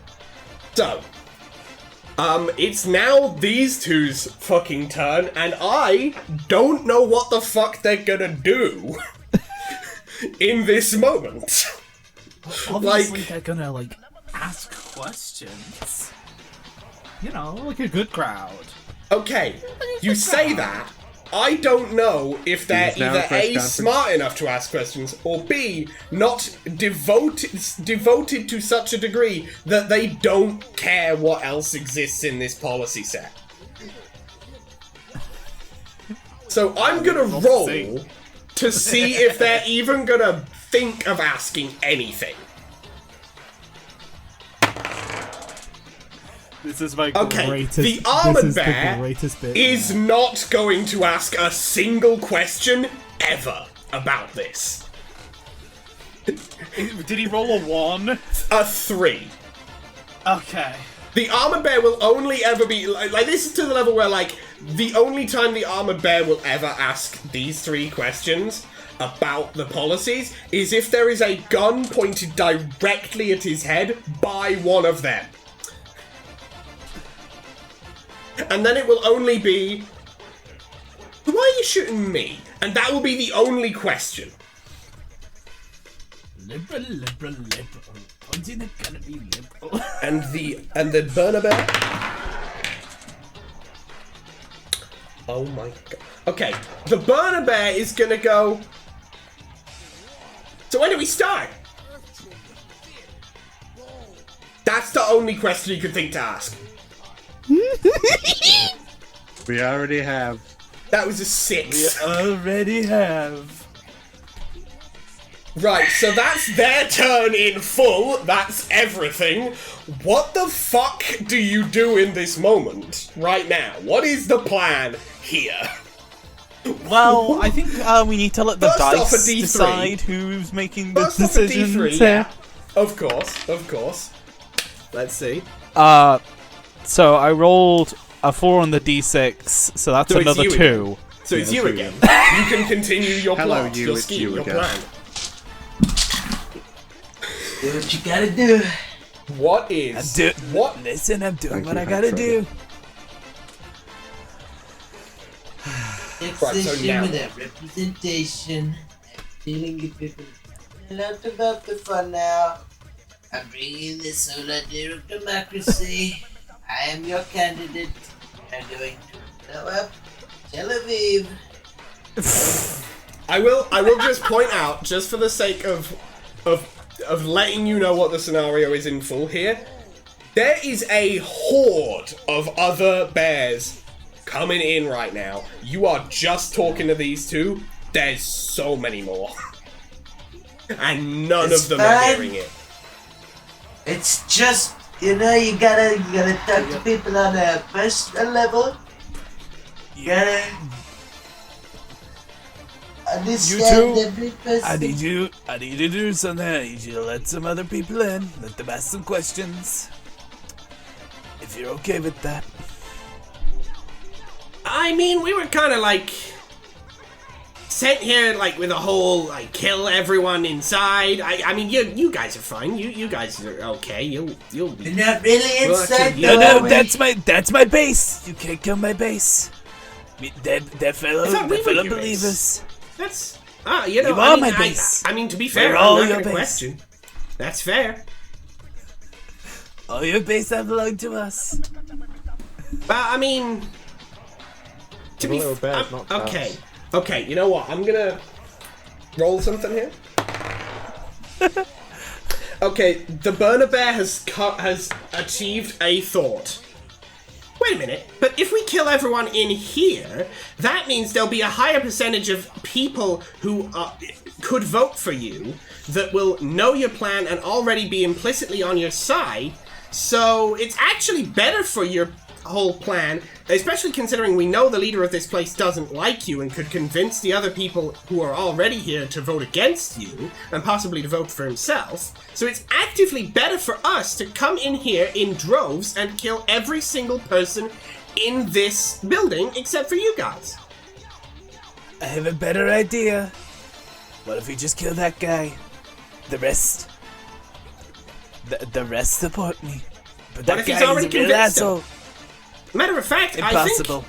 So, it's now these two's fucking turn, and I don't know what the fuck they're gonna do in this moment. Obviously, they're gonna ask questions. You know, like a good crowd. Okay, you say that. I don't know if they're He's now either a press A, conference. smart enough to ask questions, or B, not devoted to such a degree that they don't care what else exists in this policy set. So I'm gonna roll to see if they're even gonna think of asking anything. This is my Okay, Greatest, the armored this is bear the greatest bit. is not going to ask a single question ever about this. Did he roll a 1? A 3. Okay. The armored bear will only ever be like this is to the level where the only time the armored bear will ever ask these 3 questions about the policies is if there is a gun pointed directly at his head by one of them. And then it will only be, why are you shooting me? And that will be the only question. Liberal. When's it gonna be liberal? And the burner bear. Oh my god. Okay, the burner bear is gonna go. So when do we start? That's the only question you could think to ask. We already have. That was a 6. Already have. Right, so that's their turn in full. That's everything. What the fuck do you do in this moment, right now? What is the plan here? Well, I think we need to let the First off, a dice D3. decide who's making the First off, a decisions D3, here. yeah. Of course. Let's see. So I rolled a 4 on the d6, so that's So it's another you 2. So it's Yeah, you that's again. You can continue your Hello, plot, you, your it's scheme, you your again. plan. Do what you gotta do. What is... What? Listen, I'm doing Thank what you, I gotta Hank do. Taxation now- without representation. I'm feeling you people. A lot about the fun now. I'm bringing the solar of democracy. I am your candidate. I'm going to blow up Tel Aviv. I will just point out, just for the sake of letting you know what the scenario is in full here, there is a horde of other bears coming in right now. You are just talking to these two. There's so many more. And none It's of them fine. are hearing it. It's just, you gotta talk to people on a personal level. You gotta understand every person. I need you to do something. I need you to let some other people in. Let them ask some questions. If you're okay with that. I mean, we were kind of like sent here like with a whole like kill everyone inside. I mean, you guys are fine. You guys are okay. You'll be. You're not really Well, inside actually, though, No, are we? that's my base. You can't kill my base. They're fellow I thought we were your believers. That's You are I mean, my base. I mean, to be fair, We're I'm all not your gonna base. question. That's fair. All your base that belong to us. But I mean, to be Little bears, I'm- not okay, cats. okay. You know what? I'm gonna roll something here. Okay, the burner bear has achieved a thought. Wait a minute, but if we kill everyone in here, that means there'll be a higher percentage of people who could vote for you that will know your plan and already be implicitly on your side. So it's actually better for your whole plan, especially considering we know the leader of this place doesn't like you and could convince the other people who are already here to vote against you and possibly to vote for himself. So it's actively better for us to come in here in droves and kill every single person in this building except for you guys. I have a better idea. What if we just kill that guy? The rest. The rest support me. But What that if he's guy is already a real convinced him? asshole. Matter of fact, Impossible.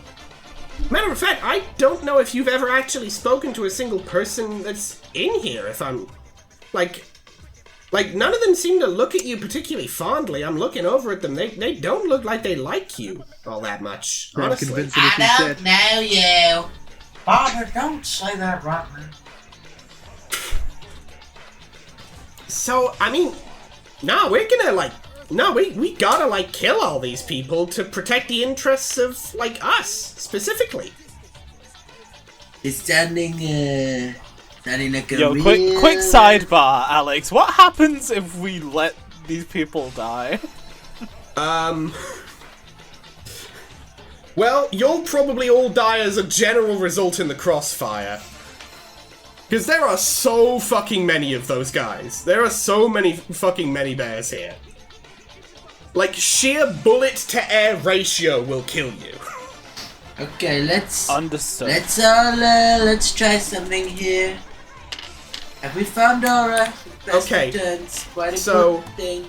Matter of fact, I don't know if you've ever actually spoken to a single person that's in here, if I'm... Like, none of them seem to look at you particularly fondly. I'm looking over at them. They don't look like they like you all that much, I'm honestly. convinced that if I he's don't dead. know you. Barbara, don't say that right now. So, I mean... No, we're gonna, like... No, we gotta, like, kill all these people to protect the interests of, like, us, specifically. It's sounding like a Yo, real... quick sidebar, Alex. What happens if we let these people die? Well, you'll probably all die as a general result in the crossfire. Because there are so fucking many of those guys. There are so many bears here. Like, sheer bullet-to-air ratio will kill you. Okay, let's Understood. let's try something here. Have we found Aura? Okay, Returns. Quite a so- good thing.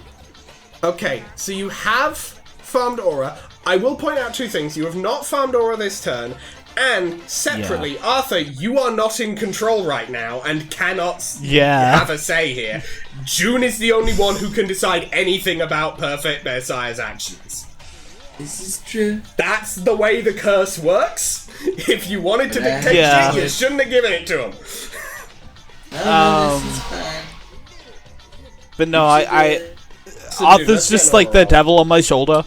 Okay, so you have farmed Aura. I will point out two things. You have not farmed Aura this turn, and separately, Arthur, you are not in control right now and cannot have a say here. June is the only one who can decide anything about Perfect Bearsire's actions. This is true. That's the way the curse works. If you wanted to dictate Yeah. shit, you shouldn't have given it to him. Oh, no, this is fine. But no, I So, dude, Arthur's let's just get like the another roll. devil on my shoulder.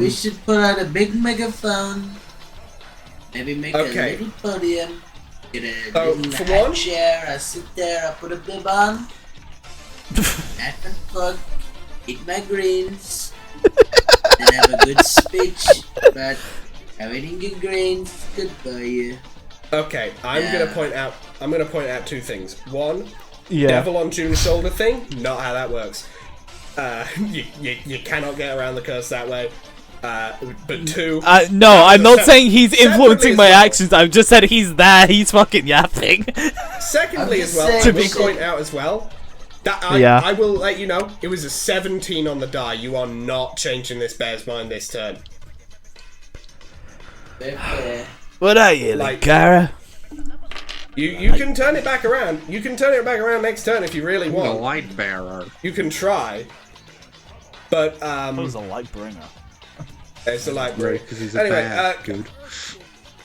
We should put out a big megaphone. Maybe make Okay. a little podium. Get a Oh, little for high one? chair, I sit there, I put a bib on, laugh and fuck, eat my greens, and have a good speech about how eating your greens is good for you. Okay, I'm gonna point out two things. One, Yeah. devil on June's shoulder thing, not how that works. You cannot get around the curse that way. But two, No, I'm not se- saying he's influencing as my well. actions. I've just said he's there. He's fucking yapping. Secondly, I'm as just well, saying I will shit. point out as well that I will let you know it was a 17 on the die. You are not changing this bear's mind this turn. Okay. What are you, Like- Gara? You can turn it back around. You can turn it back around next turn if you really The want. light bearer. You can try. But That was a light bringer. it's the library. Because he's a Anyway, bear. Good.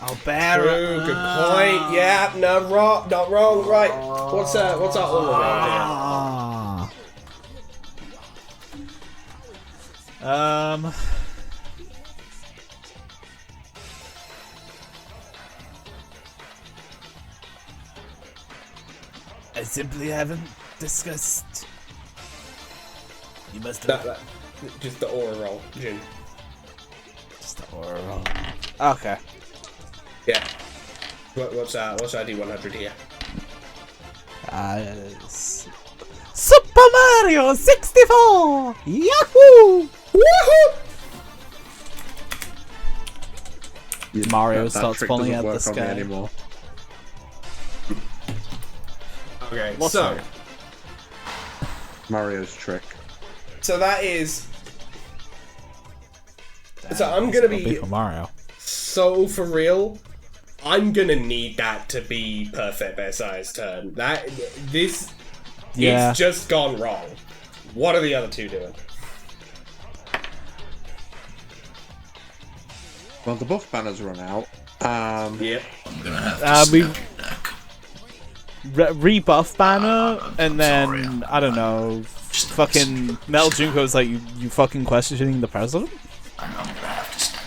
I'll bear True, good point. Yeah, no, wrong, not wrong. Right. What's our all around Ah. I simply haven't discussed. You must here? have That, just the aura roll, June. just the aura roll. Okay. Yeah. What's our D100 here? Super Mario 64! Yahoo! Woohoo! Yeah, Mario that starts trick falling doesn't out the work on me sky. anymore. Okay, What's so that? Mario's trick. so that is. Damn, So I'm he's gonna got be Paper Mario. so for real. I'm gonna need that to be perfect bear size turn. This Yeah. it's just gone wrong. What are the other two doing? Well, the buff banner's run out. Yep. I'm gonna have to we snap your neck. Rebuff banner, and then I don't know. Fucking Metal Junko's like, you fucking questioning the president? I'm gonna have to snap.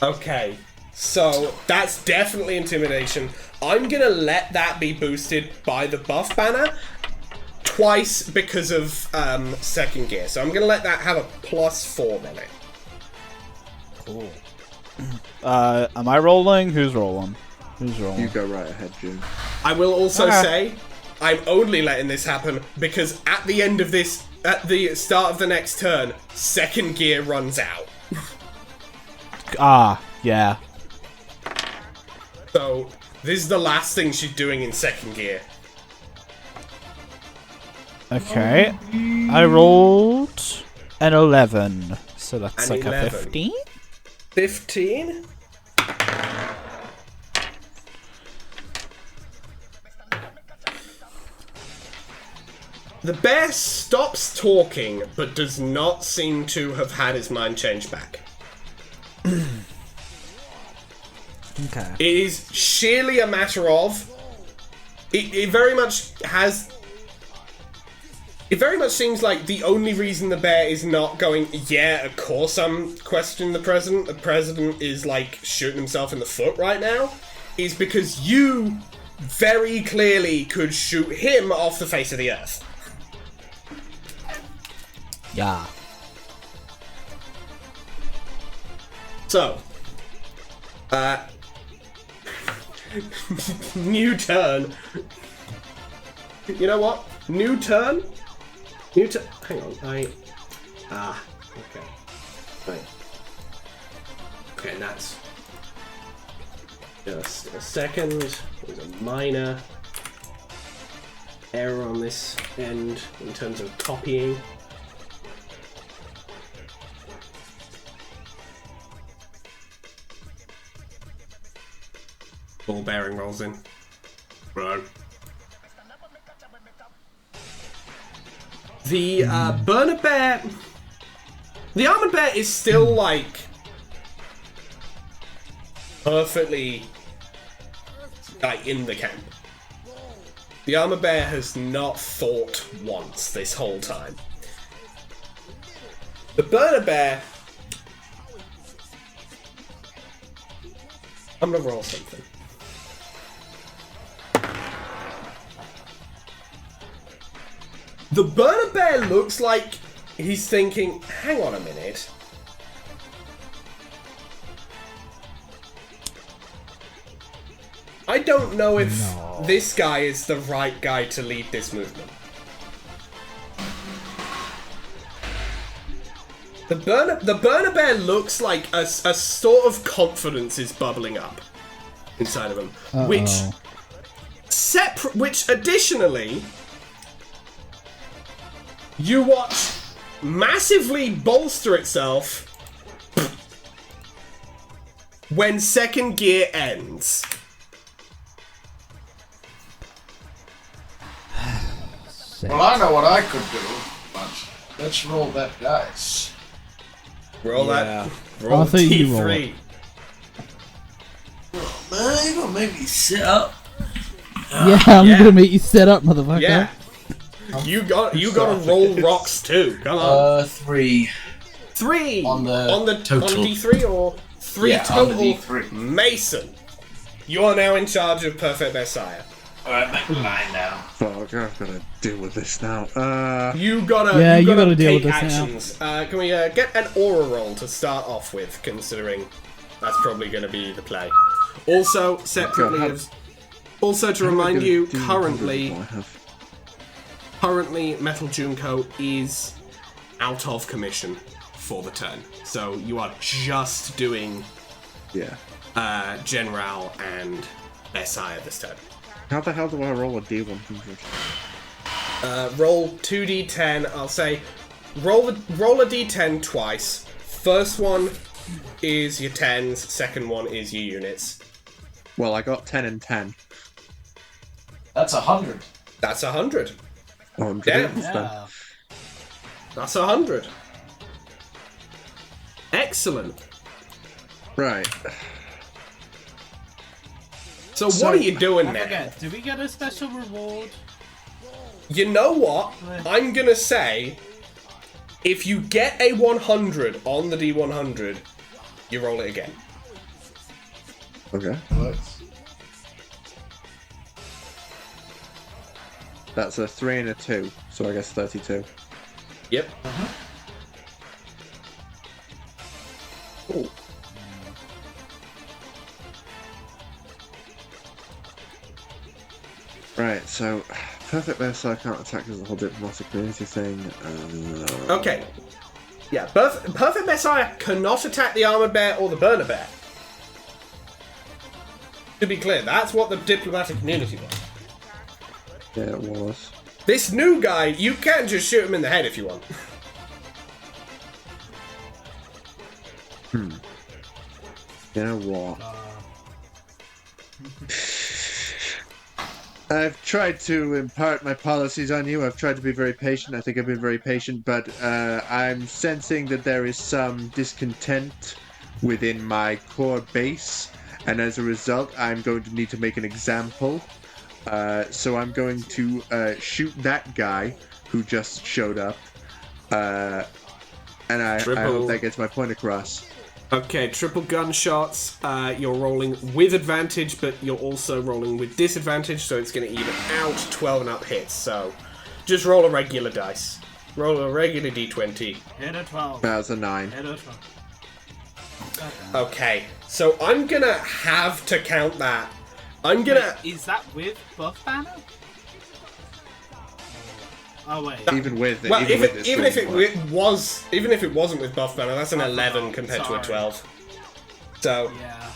Okay, so that's definitely intimidation. I'm gonna let that be boosted by the buff banner twice because of second gear. So I'm gonna let that have a +4 on it. Cool. Am I rolling? Who's rolling? Who's rolling? You go right ahead, June. I will also Okay. say I'm only letting this happen because at the end of this, at the start of the next turn, second gear runs out. Yeah. So this is the last thing she's doing in second gear. Okay. I rolled an 11. So that's An like 11. a 15? 15? The bear stops talking, but does not seem to have had his mind changed back. Okay. It is sheerly a matter of... It very much has... It very much seems like the only reason the bear is not going, yeah, of course I'm questioning the president is, like, shooting himself in the foot right now, is because you very clearly could shoot him off the face of the earth. Yeah. So, new turn. You know what? New turn? New turn. Hang on, okay. Right. Okay, and that's just a second. There's a minor error on this end in terms of copying. Ball bearing rolls in. Right. The burner bear, the armored bear is still like perfectly like in the camp. The armor bear has not thought once this whole time. The burner bear, I'm gonna roll something. The burner bear looks like he's thinking, hang on a minute. I don't know if this guy is the right guy to lead this movement. The burner bear looks like a sort of confidence is bubbling up inside of him, which additionally you watch massively bolster itself when second gear ends. Well, I know what I could do, but let's roll that dice. Roll Yeah. that. Roll I the think you roll D3. Man, you gonna make me sit up? Yeah, I'm Yeah. gonna make you set up, motherfucker. Yeah. You gotta roll rocks too. Come on. 3. 3 on the on total. D3 or 3 Yeah, on the total. D3. Mason, you are now in charge of Perfect Messiah. Alright, back in line now. Fuck, I've got to deal with this now. You gotta Yeah, you you gotta gotta deal take with this now. actions. Can we get an aura roll to start off with? Considering that's probably going to be the play. Also, separately, Okay, also to remind you, currently I have. Metal Junko is out of commission for the turn, so you are just doing Yeah. General and Messiah this turn. How the hell do I roll a D100? Roll 2d10. I'll say roll a d10 twice. First one is your 10s. Second one is your units. Well, I got 10 and 10. That's 100. That's 100. 100. Damn. Yeah. That's 100. Excellent. Right. So what are you doing I now? forget, do we get a special reward? You know what? I'm gonna say, if you get a 100 on the D100, you roll it again. Okay. That's a 3 and a 2, so I guess 32. Yep. Ooh. Right, so Perfect Messiah can't attack is the whole diplomatic community thing. Okay. Yeah, Perfect Messiah cannot attack the Armored Bear or the Burner Bear. To be clear, that's what the diplomatic community was. Yeah, it was. This new guy, you can just shoot him in the head if you want. You know what? I've tried to impart my policies on you. I've tried to be very patient. I think I've been very patient, but I'm sensing that there is some discontent within my core base, and as a result, I'm going to need to make an example. So I'm going to shoot that guy who just showed up, and I hope that gets my point across. Okay, triple gunshots. You're rolling with advantage, but you're also rolling with disadvantage, so it's going to even out 12 and up hits. So just roll a regular dice. Roll a regular d20. Hit a 12. That was a 9. Hit a 12. Okay, so I'm going to have to count that. I'm going to... Is that with buff banner? Oh wait. Even with it, Well, even with even if it wasn't with buff banner, that's an 11 compared to a 12. So Yeah.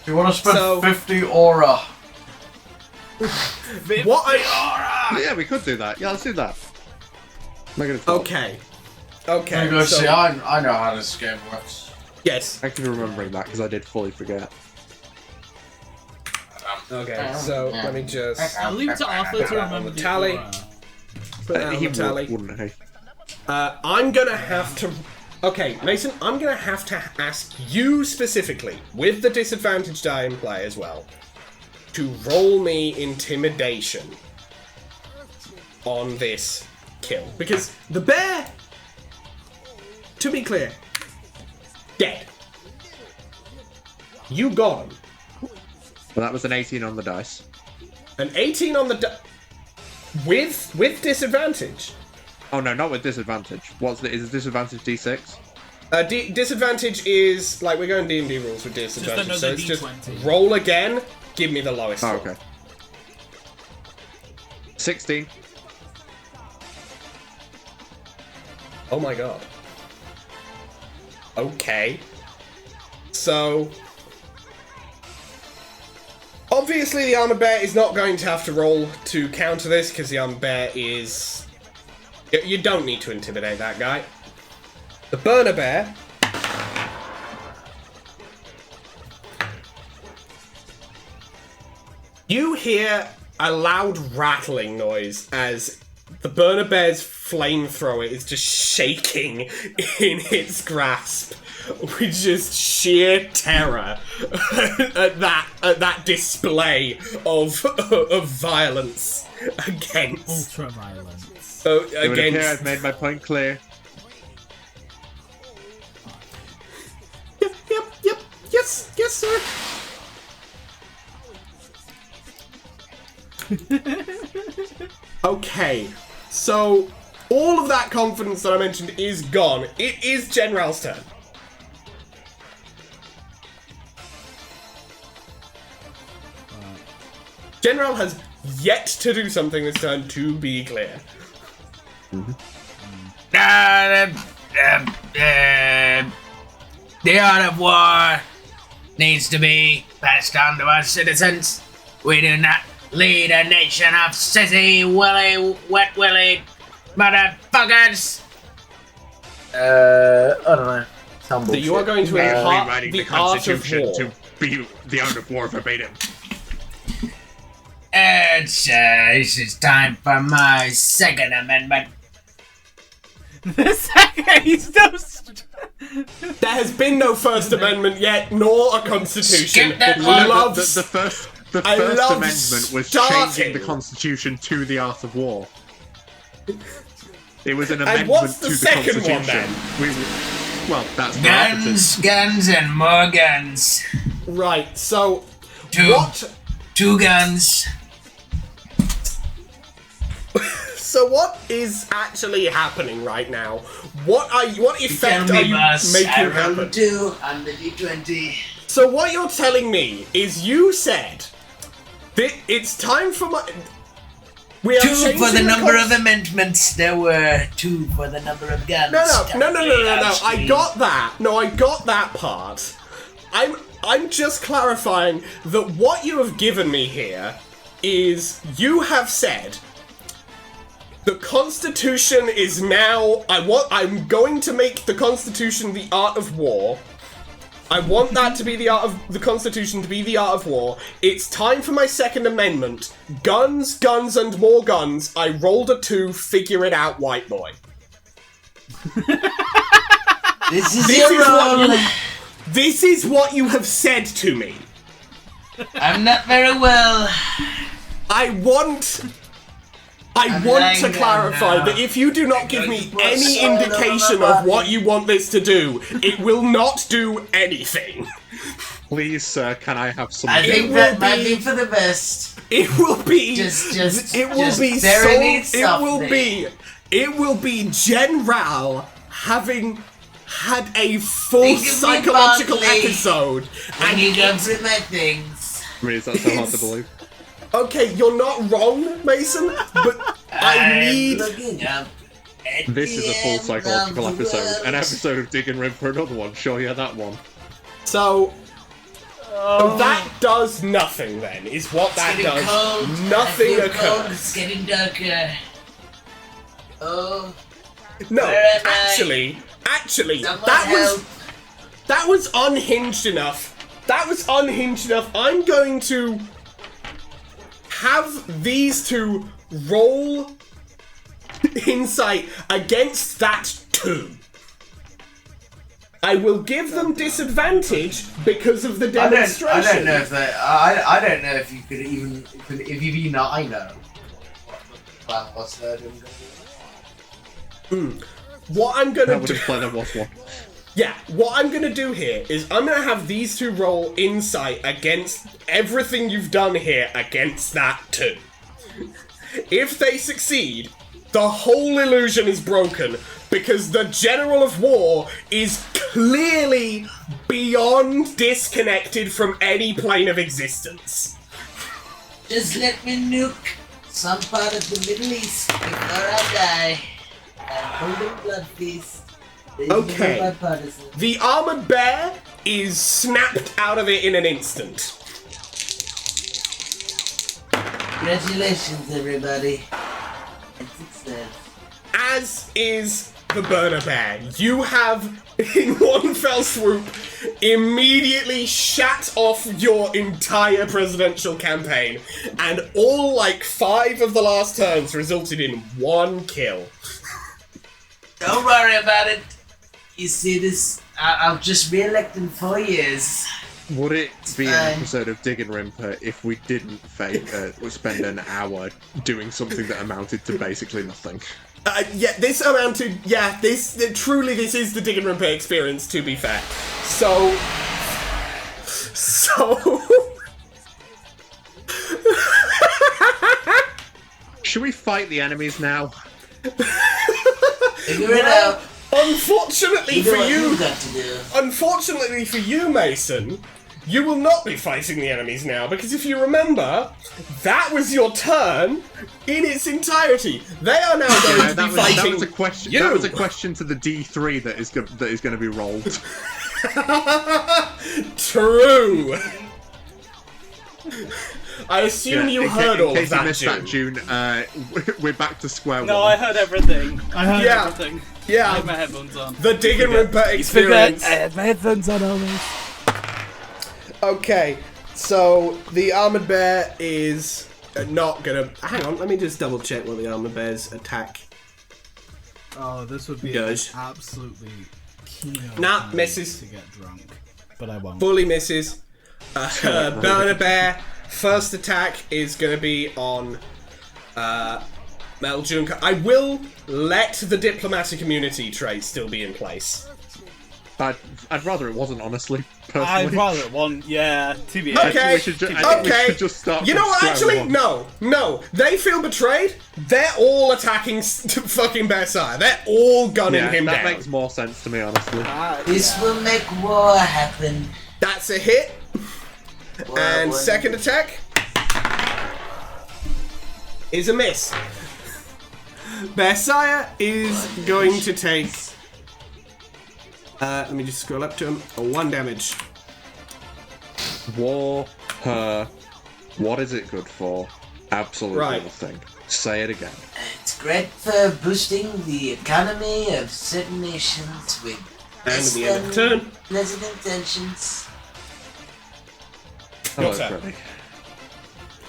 If you want to spend So- 50 aura. what? Yeah, we could do that. Yeah, let's do that. Make it a 12. Okay. There you go, So, see, I know how this game works. yes. Thank you for remembering that, because I did fully forget. Okay. So let me just I'll leave it to Arthur to remember the tally. aura. put that on He the tally. wouldn't he? I'm gonna have to. Okay, Mason, I'm gonna have to ask you specifically, with the disadvantage die in play as well, to roll me intimidation on this kill. Because the bear, to be clear, dead. You got him. Well, that was an 18 on the dice. An 18 on the with disadvantage. Oh no, not with disadvantage. Is disadvantage D6? Disadvantage is like we're going D&D rules with disadvantage, another so it's D20. just roll again. Give me the lowest. Oh, one. okay. 16. Oh my god. Okay. So obviously the armored bear is not going to have to roll to counter this because the armored bear is. You don't need to intimidate that guy. The burner bear. You hear a loud rattling noise as the burner bear's flamethrower is just shaking in its grasp with just sheer terror at that display of violence against Ultra violence. It would appear I've made my point clear. Yep. Yes, sir. Okay, so all of that confidence that I mentioned is gone. It is General's turn. General has yet to do something this turn, to be clear. The art of war needs to be passed on to our citizens. We do not lead a nation of sissy, willy, wet willy motherfuckers. I don't know. So you are going to impart Rewriting the the art of Constitution war. to be the art of war verbatim. This is time for my second amendment. The second he's There has been no First Amendment yet, nor a Constitution. Skip that I one. love The first I love amendment was starting. changing the Constitution to the art of war. It was an And amendment what's the to the second one, Constitution. Well, that's Guns, and more guns. Right, so Two. what? 2 guns. So what is actually happening right now? What effect Tell are me, you boss. making I rolled happen? 2 on the D20. So what you're telling me is you said that it's time for my. We are 2 for changing the number cons- of amendments. There were 2 for the number of guns. No. I got that. No, I got that part. I'm just clarifying that what you have given me here is you have said the Constitution is now. I'm going to make the Constitution the art of war. I want that to be the art of the Constitution to be the art of war. It's time for my Second Amendment. Guns, and more guns. I rolled a 2. Figure it out, white boy. This is This your is what role. This is what you have said to me. I'm not very well. I want I'm to lying down clarify now. that if you do not I'm give going me to put any salt on indication my of what body. you want this to do, it will not do anything. Please, sir, can I have some? I It think will that might be- be for the best. It will be Just it will just be bury me so softly. it will be General having had a full Think of me psychological fondly. episode When you go through my things. I mean, is that so hard to believe? Okay, you're not wrong, Mason, but I I'm need looking up. at This is a full the end psychological of the episode. An world. episode of Digginrinpa, another one. Sure, yeah, that one. so that does nothing then, is what that It's getting does. cold. Nothing I feel cold. occurs. It's getting darker. Oh, No, Where am I? actually, someone that help. was unhinged enough. That was unhinged enough. I'm going to have these two roll insight against that 2. I will give them disadvantage because of the demonstration. I don't know if that. I don't know if you could even if you even I know what the plan was there. What I'm gonna That would do, imply there was one. yeah, what I'm gonna do here is I'm gonna have these two roll insight against everything you've done here against that 2. If they succeed, the whole illusion is broken because the General of War is clearly beyond disconnected from any plane of existence. Just let me nuke some part of the Middle East before I die. I'm holding blood feast. These Okay. are my partisans. The armored bear is snapped out of it in an instant. Congratulations, everybody. And success. As is the burner bear. You have, in one fell swoop, immediately shat off your entire presidential campaign, and all 5 of the last turns resulted in 1 kill. Don't worry about it. You see this? I'll just re-elect in 4 years. Would it be an fine. episode of Digginrinpa if we didn't spend an hour doing something that amounted to basically nothing? This truly this is the Digginrinpa experience, to be fair. So... Should we fight the enemies now? Figure it out. Unfortunately You know for what you, you've got to do. Unfortunately for you, Mason, you will not be fighting the enemies now, because if you remember, that was your turn in its entirety. They are now going to be fighting that was a question. you. That was a question to the D3 that is going to be rolled. True. I assume you heard all in of case you that, missed June. that, June. We're back to square one. No, I heard everything. I heard Yeah. everything. I Yeah, had my headphones on. the Digginrinpa I experience. had my headphones on always. Okay, so the armored bear is not gonna. Hang on, let me just double check what the armored bear's attack. Oh, this would be Gosh. absolutely keynote Nah, time misses. to get drunk. But I won't. Fully misses. Burner bear. First attack is gonna be on Mel Junker. I will let the diplomatic immunity trait still be in place. I'd rather it wasn't, honestly. Personally. I'd rather one, yeah, TBH. Okay, we should I think we okay. should just start You know from what? square Actually, one. no. They feel betrayed. They're all attacking fucking Bearsire. They're all gunning Yeah, him that down. makes more sense to me, honestly. This will make war happen. That's a hit. War And will- second attack is a miss. Bearsire is going to take. Let me just scroll up to him. 1 damage. War, her, what is it good for? Absolutely Right. nothing. Say it again. It's great for boosting the economy of certain nations with And at less the end of the than turn. pleasant intentions. Hello, turn. Freddy.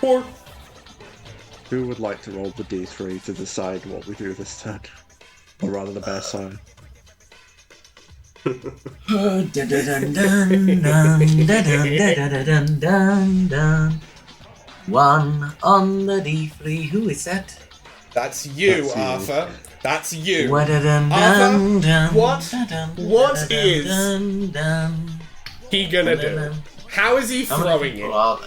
4. Who would like to roll the D3 to decide what we do this turn? Or rather, the bear sire. Oh, dun dun dun dun dun dun dun dun dun. 1 on the D3. Who is that? That's you, That's you. Arthur. That's you. Dun Arthur, what is dun dun. he gonna do? How is he How many throwing people it? are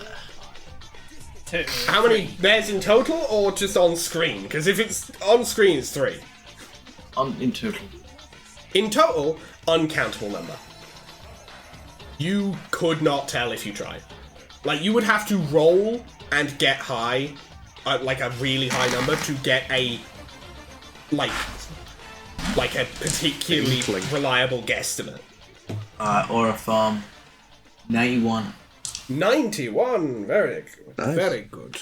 there? 2. How many bears in total, or just on screen? Because if it's on screen, it's 3. In total. In total, uncountable number. You could not tell if you tried. Like, you would have to roll and get high, like a really high number, to get a, like a particularly Inkling. reliable guesstimate. Or a farm. 91. 91, very good. Nice. Very good.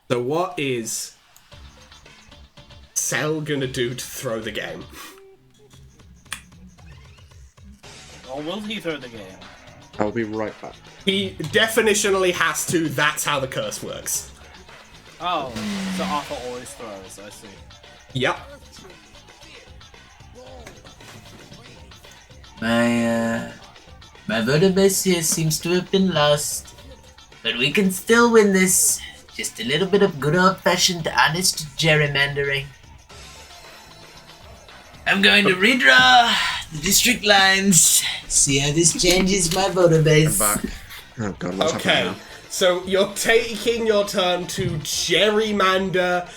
So what is Cell gonna do to throw the game? Or will he throw the game? I'll be right back. He definitionally has to, that's how the curse works. Oh, so Arthur always throws, I see. Yep. My voter base here seems to have been lost, but we can still win this. Just a little bit of good old-fashioned honest gerrymandering. I'm going to redraw the district lines, see how this changes my voter I'm base. back. Oh god, what's Okay. happening So you're taking your turn to gerrymander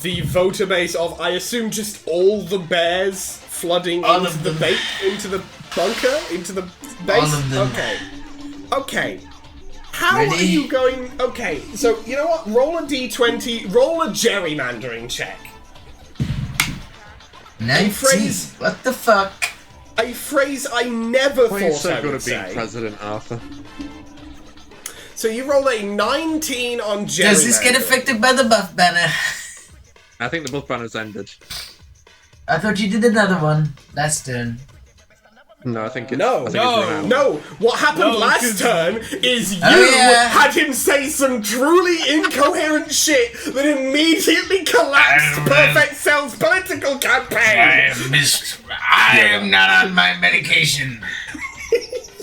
the voter base of, I assume, just all the bears flooding All into of the them. into the bunker, into the base. All of them. Okay. How Ready? are you going? Okay, so you know what? Roll a d20. Roll a gerrymandering check. 19. phrase- What the fuck? A phrase I never Why are you thought so I good would at being say. President Arthur? So you rolled a 19 on gerrymandering. Does this get affected by the buff banner? I think the buff banner's ended. I thought you did another one last turn. No, I think it's No, I think it's run out. No, what happened No, last 'cause- turn is you yeah. had him say some truly incoherent shit that immediately collapsed Perfect Cell's political campaign. I am not on my medication.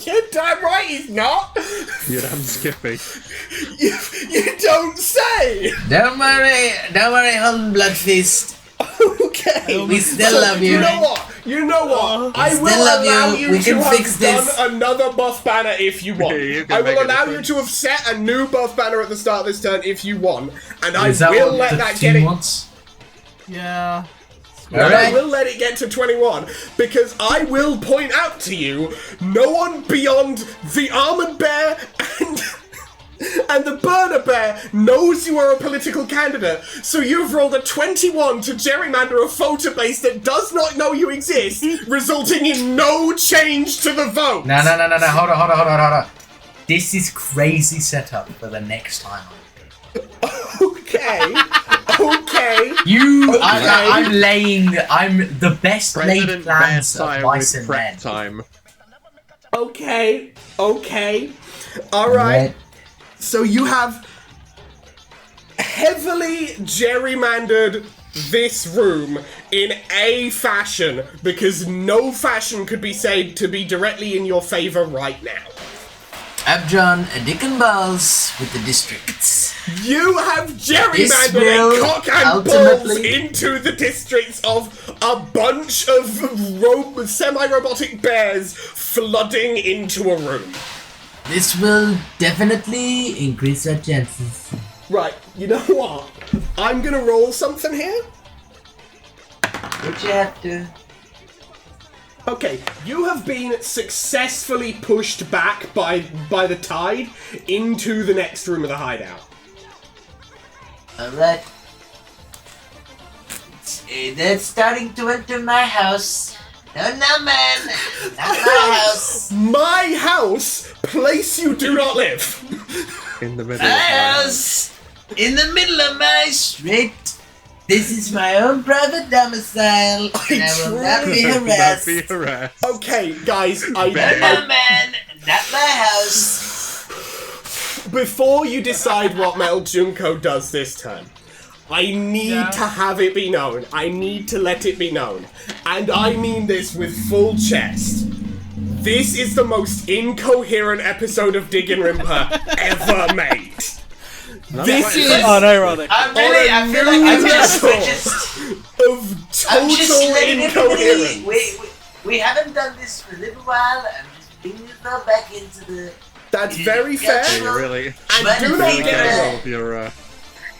You're damn right he's not. You're damn Skippy. You don't say. Don't worry, Holland Bloodfist. Okay. We still love you. You know what? I still will love allow you. you We to can have fix done this. another buff banner if you want. Yeah, you can I make will a allow you difference. to have set a new buff banner at the start of this turn if you want, and Is I that will what let the that team get it. wants? Yeah. And I Alright. will let it get to 21 because I will point out to you, no one beyond the armored bear and the burner bear knows you are a political candidate. So you've rolled a 21 to gerrymander a voter base that does not know you exist, resulting in no change to the vote. No. Hold on. This is crazy setup for the next time. Okay. Okay. I'm the best laid President plans of Bearsire mice with and prep men. time. Okay. All right. So you have heavily gerrymandered this room in a fashion because no fashion could be said to be directly in your favor right now. I've drawn a dick and balls with the districts. You have This gerrymandered will a cock and balls ultimately- into the districts of a bunch of semi-robotic bears flooding into a room. This will definitely increase our chances. Right, you know what? I'm gonna roll something here. What you have to? Okay, you have been successfully pushed back by the tide into the next room of the hideout. Alright. They're starting to enter my house. No, man. Not my house. My house, place you do not live. In the middle My of my house. In the middle of my street. This is my own private domicile. And I will not be Not harassed. be harassed. Okay, guys, No, man. Not my house. before you decide what Metal Junko does this turn, I need to have it be known. I need to let it be known. And I mean this with full chest. This is the most incoherent episode of Digginrinpa ever made. This is Unironic. I feel like I'm just of I'm just total letting everybody. incoherence. We haven't done this for a little while. I'm just bringing it all back into the. That's very fair. Gotcha. You really, And But do it's not really get me good. wrong.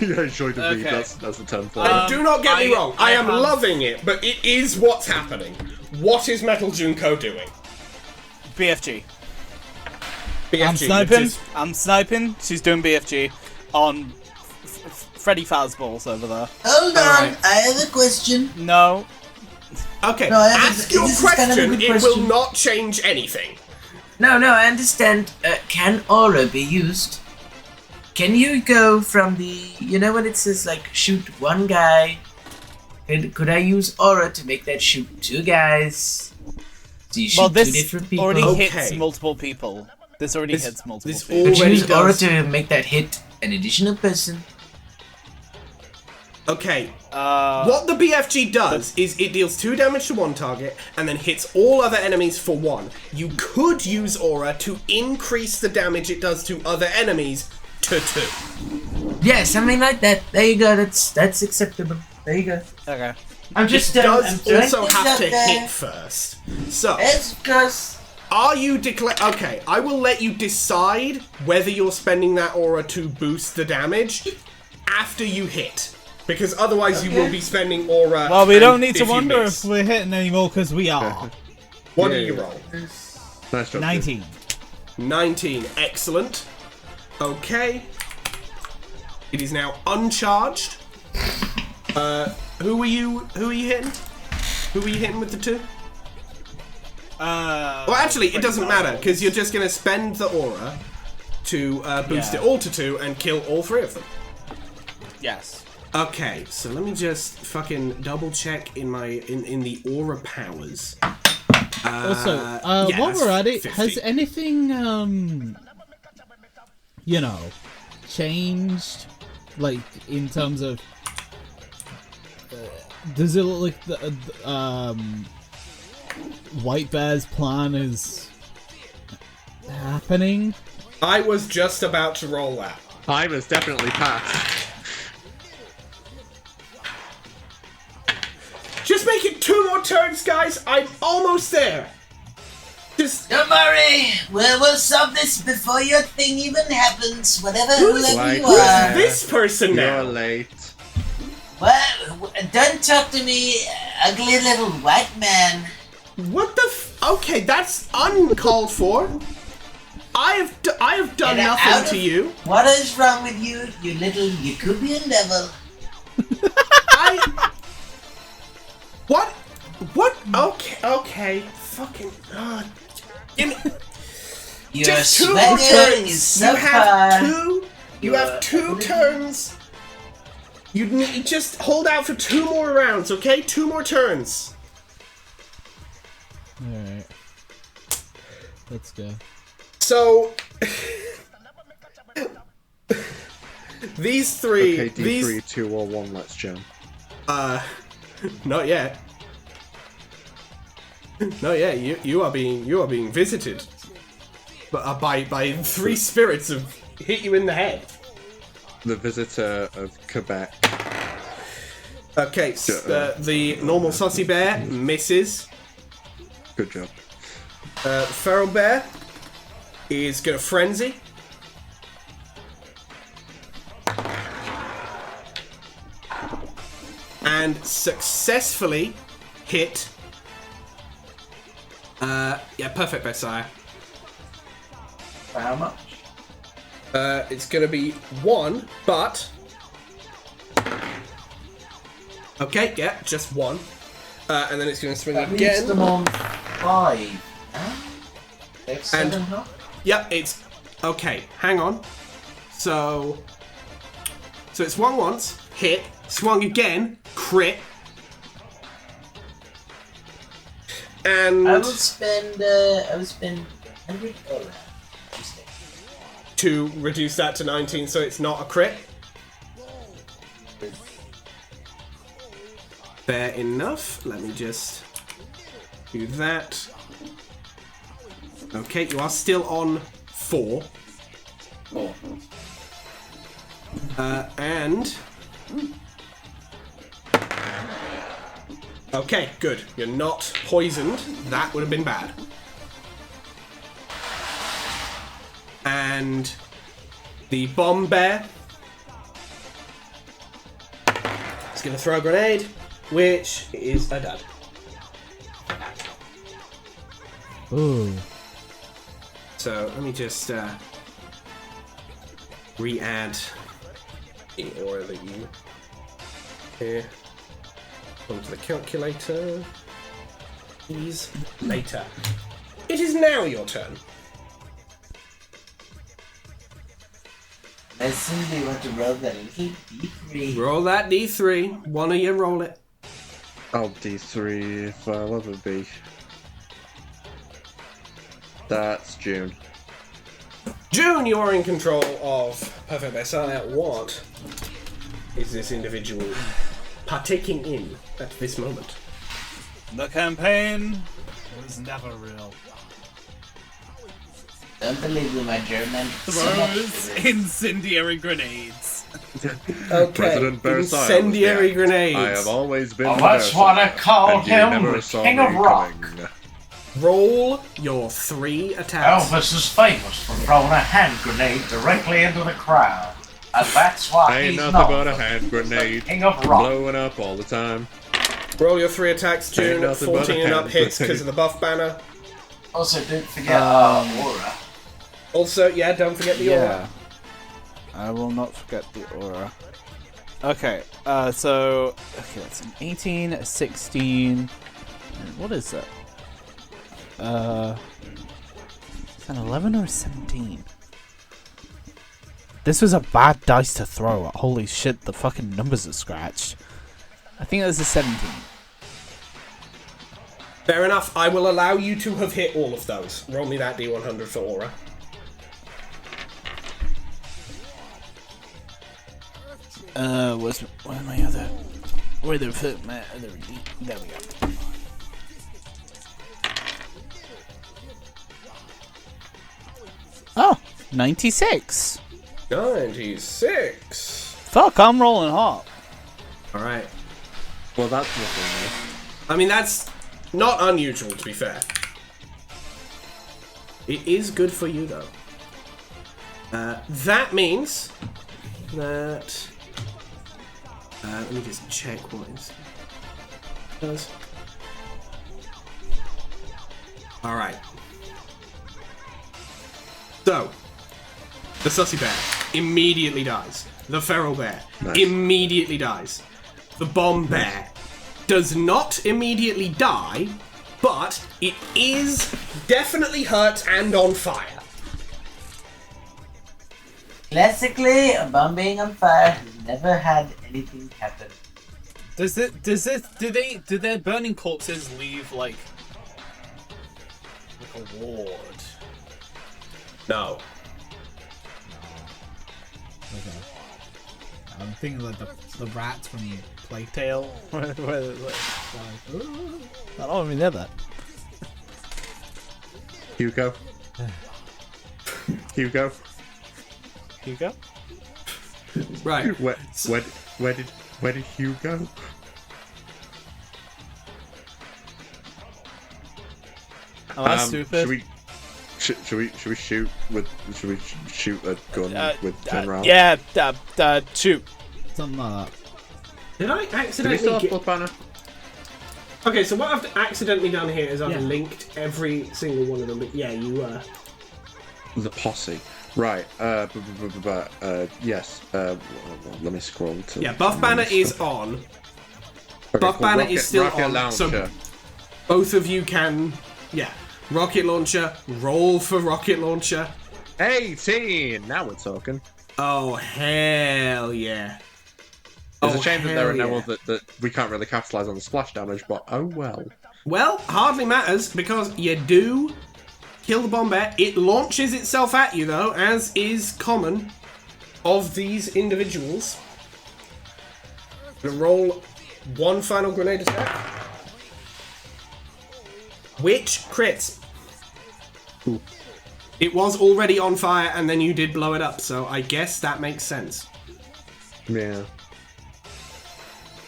your enjoy the beat. Okay. That's the term for And it. do not get me wrong. I am have- loving it, but it is what's happening. What is Metal Junko doing? BFG. BFG, I'm which sniping. is- I'm sniping. She's doing BFG on Freddy Fazballs over there. Hold on, Alright. I have a question. No. Okay, No, I have ask a- your this is kind of a question. good It will question. not change anything. No, I understand. Can aura be used? Can you go from the, when it says like shoot one guy? Could I use aura to make that shoot two guys? So you shoot Well, two this different people. already Okay. hits multiple people. This already This- hits multiple this people. Could you already use aura does. to make that hit an additional person? Okay, what the BFG does is it deals 2 damage to one target and then hits all other enemies for 1. You could use aura to increase the damage it does to other enemies to 2. Yeah, something like that. There you go. That's acceptable. There you go. Okay. I'm just It does I'm throwing also things have out to there. hit first. So, It's because Are you Okay, I will let you decide whether you're spending that aura to boost the damage after you hit. Because otherwise you will be spending aura. Well, we don't need to if you wonder miss. if we're hitting anymore because we are. What do you roll? Nice job. 19. 19. Excellent. Okay. It is now uncharged. Who are you hitting? Who are you hitting with the 2? Well, actually, it doesn't matter, because you're just going to spend the aura to boost it all to 2 and kill all 3 of them. Yes. Okay, so let me just fucking double check in the aura powers. Also, yeah, while that's we're at it, 50. has anything, changed? Like, in terms of... does it look like the White Bear's plan is happening? I was just about to roll that. I was definitely past. Just make it 2 more turns, guys. I'm almost there. Just Don't worry, we'll solve this before your thing even happens. Whoever Like you are. this person now. You're late. Well, don't talk to me, ugly little white man. What the okay, that's uncalled for. I have done Get out nothing of- to you. What is wrong with you, you little Yakubian devil? What? What? Okay. Fucking give me Your just 2 more swagger turns. is so You have far. 2. You have 2 turns. You need just hold out for 2 more rounds, okay? 2 more turns. Alright. Let's go. So these 3 Okay, D3, 2 or 1, let's jam. Not yet. Not yet. You are being visited, but by 3 spirits have hit you in the head. The visitor of Quebec. Okay, the normal saucy bear misses. Good job. Feral bear is gonna frenzy. And successfully hit. Yeah, perfect, Messiah. For how much? It's gonna be 1, but. Okay, yeah, just 1. And then it's gonna swing That again. leaves them on 5. Huh? They have 7, huh? Yep, it's okay. Hang on. So it's swung once, hit, swung again, crit, and I will spend 100 aura. to reduce that to 19, so it's not a crit. Fair enough. Let me just do that. Okay, you are still on 4. 4. And okay, good. You're not poisoned. That would have been bad. And the bomb bear is going to throw a grenade, which is a dud. Ooh. So let me just re-add the aura that you here onto the calculator. Please later. It is now your turn. I assume they want to roll that little D3. Roll that D3. One of you roll it. I'll D3 if I'll ever be. That's June. June, you are in control of Perfect Messiah. What is this individual partaking in at this moment? The campaign was never real. Don't believe you, my German. Throws incendiary grenades. Okay, President Versailles. incendiary Yeah. grenades. I have always been. Well, that's what I call and you him, never the saw King me of Rock. coming. Roll your 3 attacks. Elvis is famous for throwing a hand grenade directly into the crowd. And that's why Ain't he's nothing known but a for hand grenade. King of rock. Blowing up all the time. Roll your 3 attacks, June. nothing but a 14 and up hand hits grenade. because of the buff banner. Also, don't forget Aura. Also, yeah, don't forget the aura. I will not forget the aura. Okay, so that's an 18, a 16. And what is that? Is that 11 or 17? This was a bad dice to throw. Holy shit, the fucking numbers are scratched. I think that was a 17. Fair enough. I will allow you to have hit all of those. Roll me that D100 for aura. Where's my other? Where the fuck my other? There we go. Oh, 96. 96. Fuck, I'm rolling hot. Alright. Well, that's nothing I mean, that's not unusual, to be fair. It is good for you, though. That means that... let me just check what is... does. Alright. So, the sussy bear immediately dies. The feral bear immediately dies. The bomb bear does not immediately die, but it is definitely hurt and on fire. Classically, a bomb being on fire has never had anything happen. Do their burning corpses leave like a ward? No. Okay. I'm thinking like the rats from Plague Tale. Where, I don't even know that. Hugo. Hugo. Hugo? Right. Where did Hugh go? Oh, that's stupid. Should we shoot with? Should we shoot a gun with 10 rounds? Yeah, shoot. Something like that. Did I Did we accidentally still have get... Blood Banner? Okay, so what I've accidentally done here is I've Yeah. linked every single one of them, but yeah, you The posse. Right. Yes. Let me scroll to. Yeah, buff banner is on. Okay, buff cool. banner Rocket, is still rocket on, launcher. so both of you can... Yeah. Rocket launcher, roll for rocket launcher. 18. Now we're talking. Oh, hell yeah. It's Oh, a shame that there are hell no yeah. other that we can't really capitalize on the splash damage, but oh well. Well, hardly matters, because you do kill the bomb bear. It launches itself at you, though, as is common of these individuals. I'm gonna roll one final grenade attack. Which crits. Ooh. It was already on fire, and then you did blow it up, so I guess that makes sense. Yeah.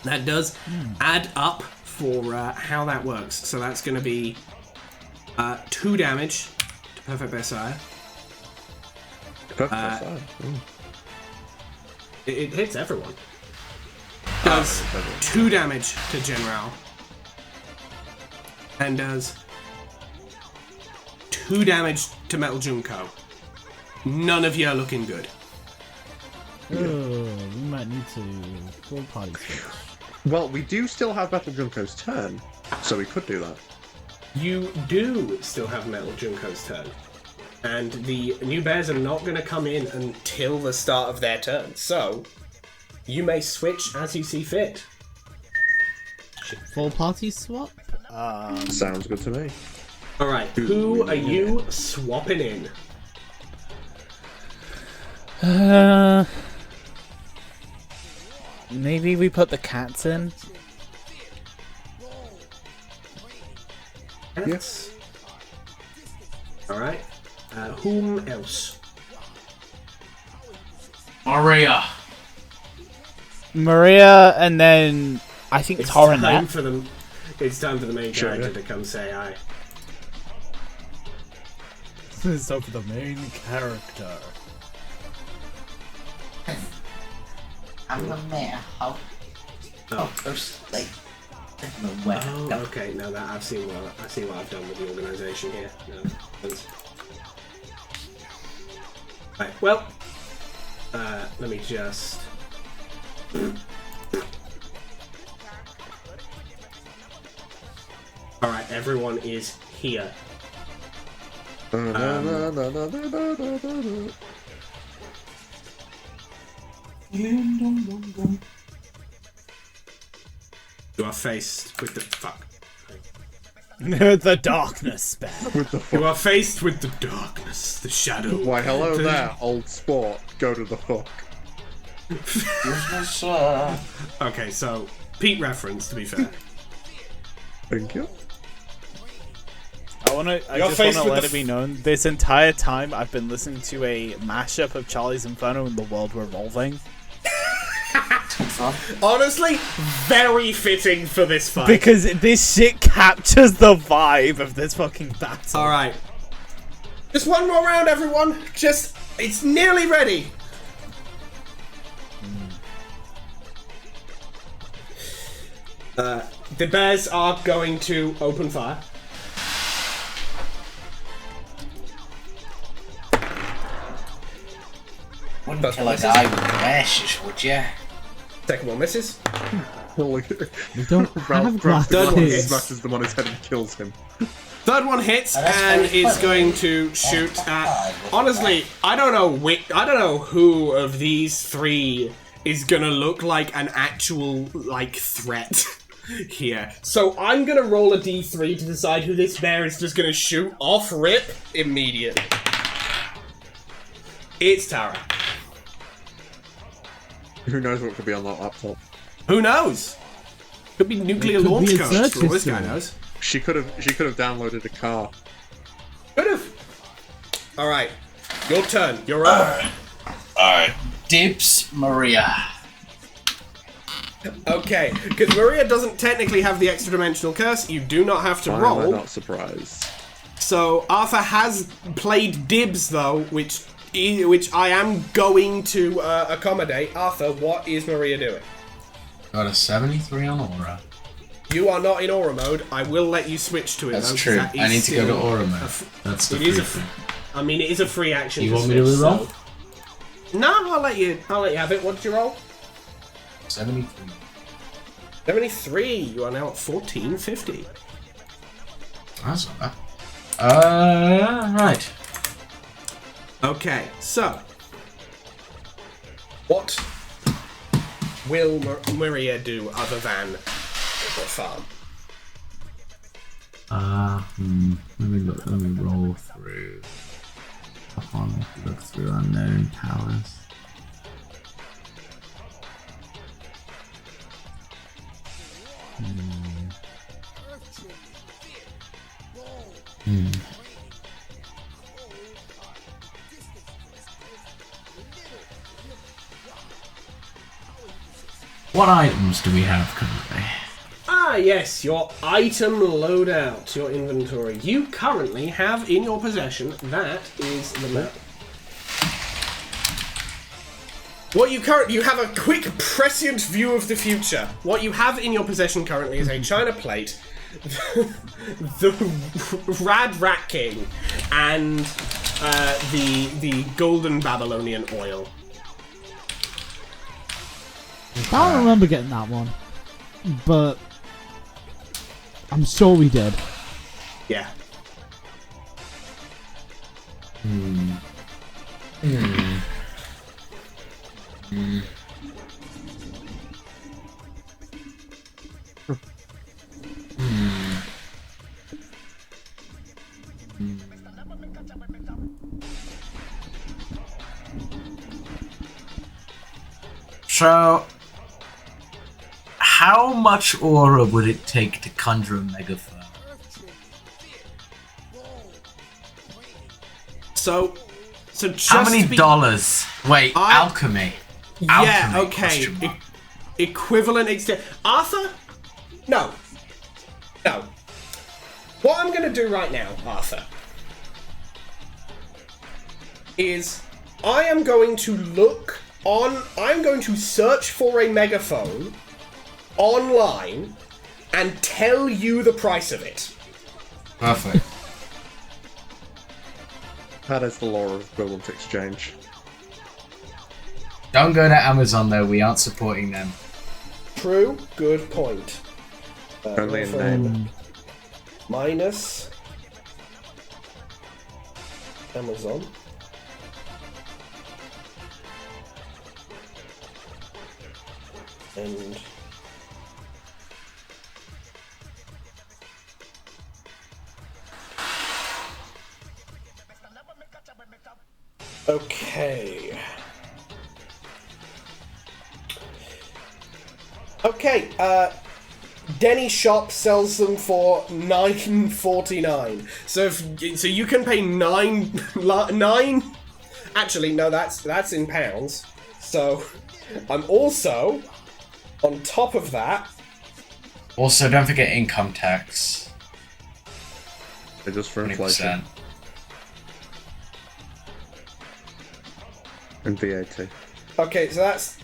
That does add up for how that works. So that's going to be 2 damage to Perfect Bear. Perfect. It hits everyone. Does 2 damage to General. And does 2 damage to Metal Junko. None of you are looking good. Oh, we might need to full party switch. Well, we do still have Metal Junko's turn, so we could do that. You do still have Metal Junko's turn. And the new bears are not going to come in until the start of their turn. So, you may switch as you see fit. Full party swap? Sounds good to me. Alright, who are you swapping in? Maybe we put the cats in. Yes. Alright. Whom else? Maria. Maria, and then I think It's time Torrinet. for them. It's time for the main Sure, character yeah. to come say hi. So for the main character. I'm the mayor. Oh, there's like nowhere. Oh, okay. Now that I've seen what I've done with the organisation here. No, thanks. Right. Well, let me just. All right, everyone is here. You are faced with the fuck. The darkness spell. You are faced with the darkness, the shadow. Why, hello there, old sport. Go to the fuck. Okay, so Pete reference, to be fair. Thank you. I just want to let it be known, this entire time I've been listening to a mashup of Charlie's Inferno and The World Revolving. Honestly, very fitting for this fight. Because this shit captures the vibe of this fucking battle. Alright. Just one more round, everyone. It's nearly ready. The bears are going to open fire. Wouldn't kill a guy with meshes, would you? Second one misses. We don't have glasses. Third one hits. Smashes them on his head and kills him. Third one hits and is going to shoot at. Honestly, I don't know who of these three is gonna look like an actual threat here. So I'm gonna roll a d3 to decide who this bear is just gonna shoot off rip immediately. It's Tara. Who knows what could be on that laptop? Who knows? Could be nuclear launch codes for all this guy knows. She could have downloaded a car. Could have. All right, your turn. You're up. Alright. Dibs, Maria. Okay, because Maria doesn't technically have the extra dimensional curse. You do not have to Why roll. am I not surprised? So Arthur has played dibs though, which I am going to accommodate. Arthur, what is Maria doing? Got a 73 on aura. You are not in aura mode. I will let you switch to it. That's though, true. that is I need to go to still aura mode. That's the It is free a. thing. I mean, it is a free action. You want me to switch, reroll? so- No, I'll let you have it. What did you roll? 73. 73. You are now at 1450. That's not bad. Right. Okay, so what will Maria do other than farm? Let me roll through. I can't look through unknown powers. What items do we have currently? Ah, yes, your item loadout, your inventory. You currently have in your possession, that is the map. What you have a quick, prescient view of the future. What you have in your possession currently is a china plate, the Rad Rat King, and the Golden Babylonian Oil. I don't remember getting that one, but I'm sure we did. Yeah. So, how much aura would it take to conjure a megaphone? So just How many to be- dollars? Wait, alchemy. Yeah, Alchemy, okay. question mark. Equivalent extent. Arthur? No. No. What I'm gonna do right now, Arthur, is I am going to search for a megaphone online and tell you the price of it. Perfect. That is the law of equivalent exchange. Don't go to Amazon though, we aren't supporting them. True, good point. Only in megaphone name. Minus Amazon. And okay. Okay, Denny Shop sells them for $9.49. So you can pay nine. Actually, no, that's in pounds. So I'm also on top of that. Also, don't forget income tax. Just for inflation 20%. and VAT. Okay, so that's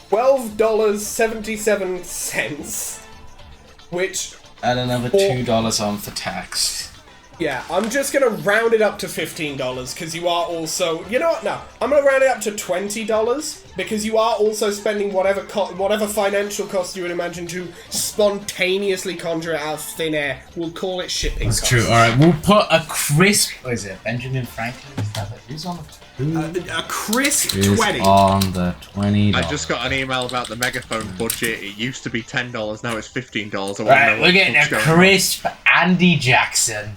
$12.77, which Add another $2 on for tax. yeah, I'm just gonna round it up to $15 because you are also. You know what? No, I'm gonna round it up to $20 because you are also spending whatever financial cost you would imagine to spontaneously conjure it out of thin air. We'll call it shipping. That's costs. true. Alright, we'll put a crisp. What is it? Benjamin Franklin? Is that it? Who's on the A crisp Who's 20. on the $20? I just got an email about the megaphone budget. It used to be $10, now it's $15. I want Right, to know we're getting what's a going on. crisp Andy Jackson.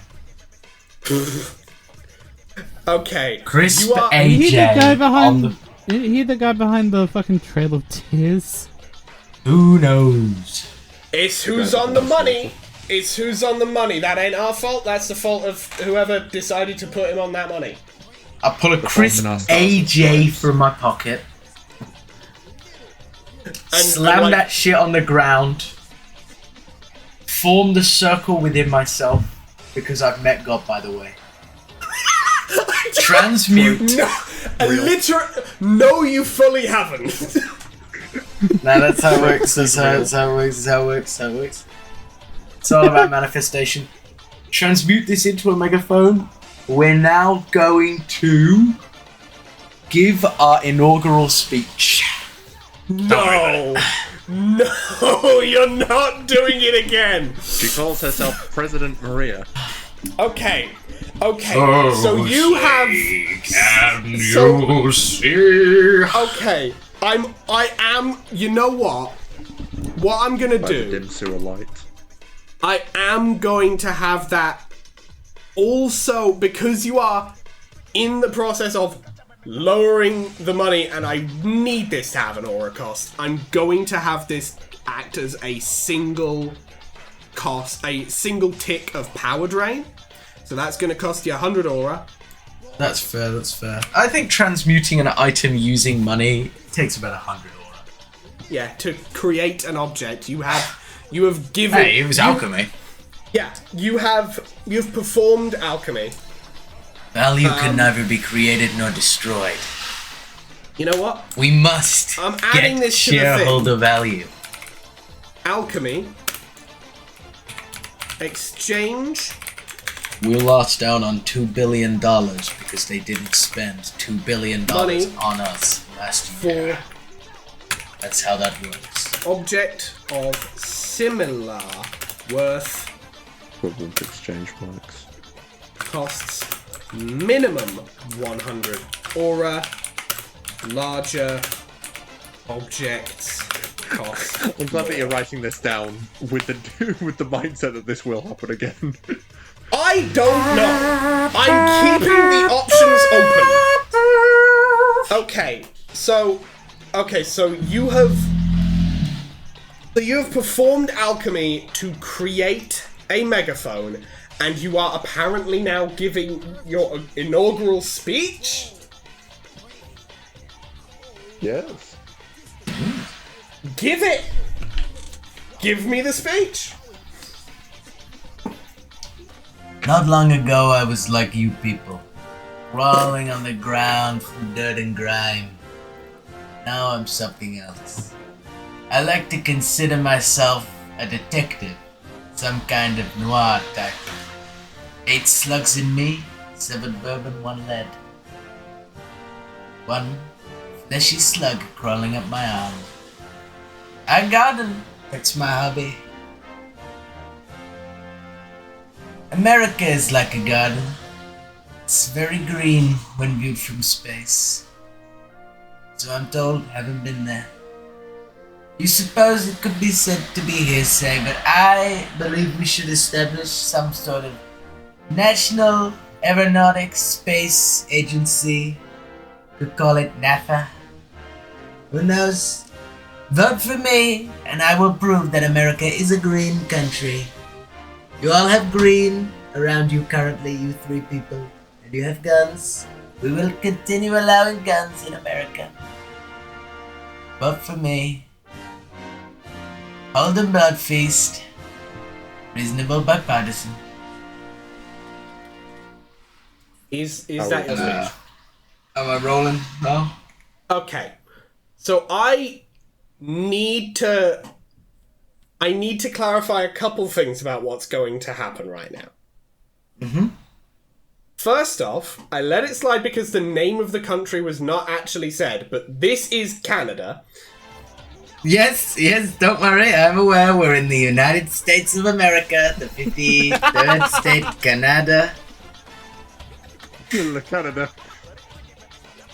Okay. Crisp You are- Is he the guy AJ on behind? the. Is he the guy behind the fucking Trail of Tears? Who knows? It's who's on the money. It's who's on the money. That ain't our fault. That's the fault of whoever decided to put him on that money. I pull a crisp Bolton AJ from my pocket. Slam like- that shit on the ground. Form the circle within myself. Because I've met God, by the way. Transmute. No, you fully haven't. No, that's how it works. That's how it works. It's all about manifestation. Transmute this into a megaphone. We're now going to give our inaugural speech. No, you're not doing it again. She calls herself President Maria. Okay. So you have. Can So- you see? Okay. I am. You know what? What I'm gonna By the do. dim sewer light. I am going to have that. Also, because you are in the process of lowering the money, and I need this to have an aura cost, I'm going to have this act as a single cost, a single tick of power drain. So that's going to cost you 100 aura. That's fair. I think transmuting an item using money takes about 100 aura. Yeah, to create an object, you have given. Hey, it was alchemy. Yeah, you've performed alchemy. Value can neither be created nor destroyed. You know what? We must I'm adding get this to the thing. shareholder value. Alchemy. Exchange. We lost out on $2 billion because they didn't spend $2 billion Money on us last For year. That's how that works. object of similar worth Equivalent exchange marks. costs minimum 100 aura. Larger objects cost. I'm glad that you're writing this down with the with the mindset that this will happen again. I don't know. I'm keeping the options open. So you have performed alchemy to create a megaphone, and you are apparently now giving your inaugural speech? Yes. Give it! Give me the speech! Not long ago, I was like you people. crawling on the ground from dirt and grime. Now I'm something else. I like to consider myself a detective, some kind of noir type. 8 slugs in me, 7 bourbon, 1 lead. 1 fleshy slug crawling up my arm. I garden, that's my hobby. America is like a garden. It's very green when viewed from space. So I'm told, haven't been there. You suppose it could be said to be hearsay, but I believe we should establish some sort of National Aeronautics Space Agency. Could call it NASA. Who knows? Vote for me, and I will prove that America is a green country. You all have green around you currently, you 3 people, and you have guns. We will continue allowing guns in America. Vote for me. Hold a blood feast. Reasonable bipartisan. Is that your speech? Am I rolling? No? Okay. So I need to clarify a couple things about what's going to happen right now. Mm-hmm. First off, I let it slide because the name of the country was not actually said, but this is Canada. Yes, don't worry, I'm aware we're in the United States of America, the 53rd state, Canada. Canada.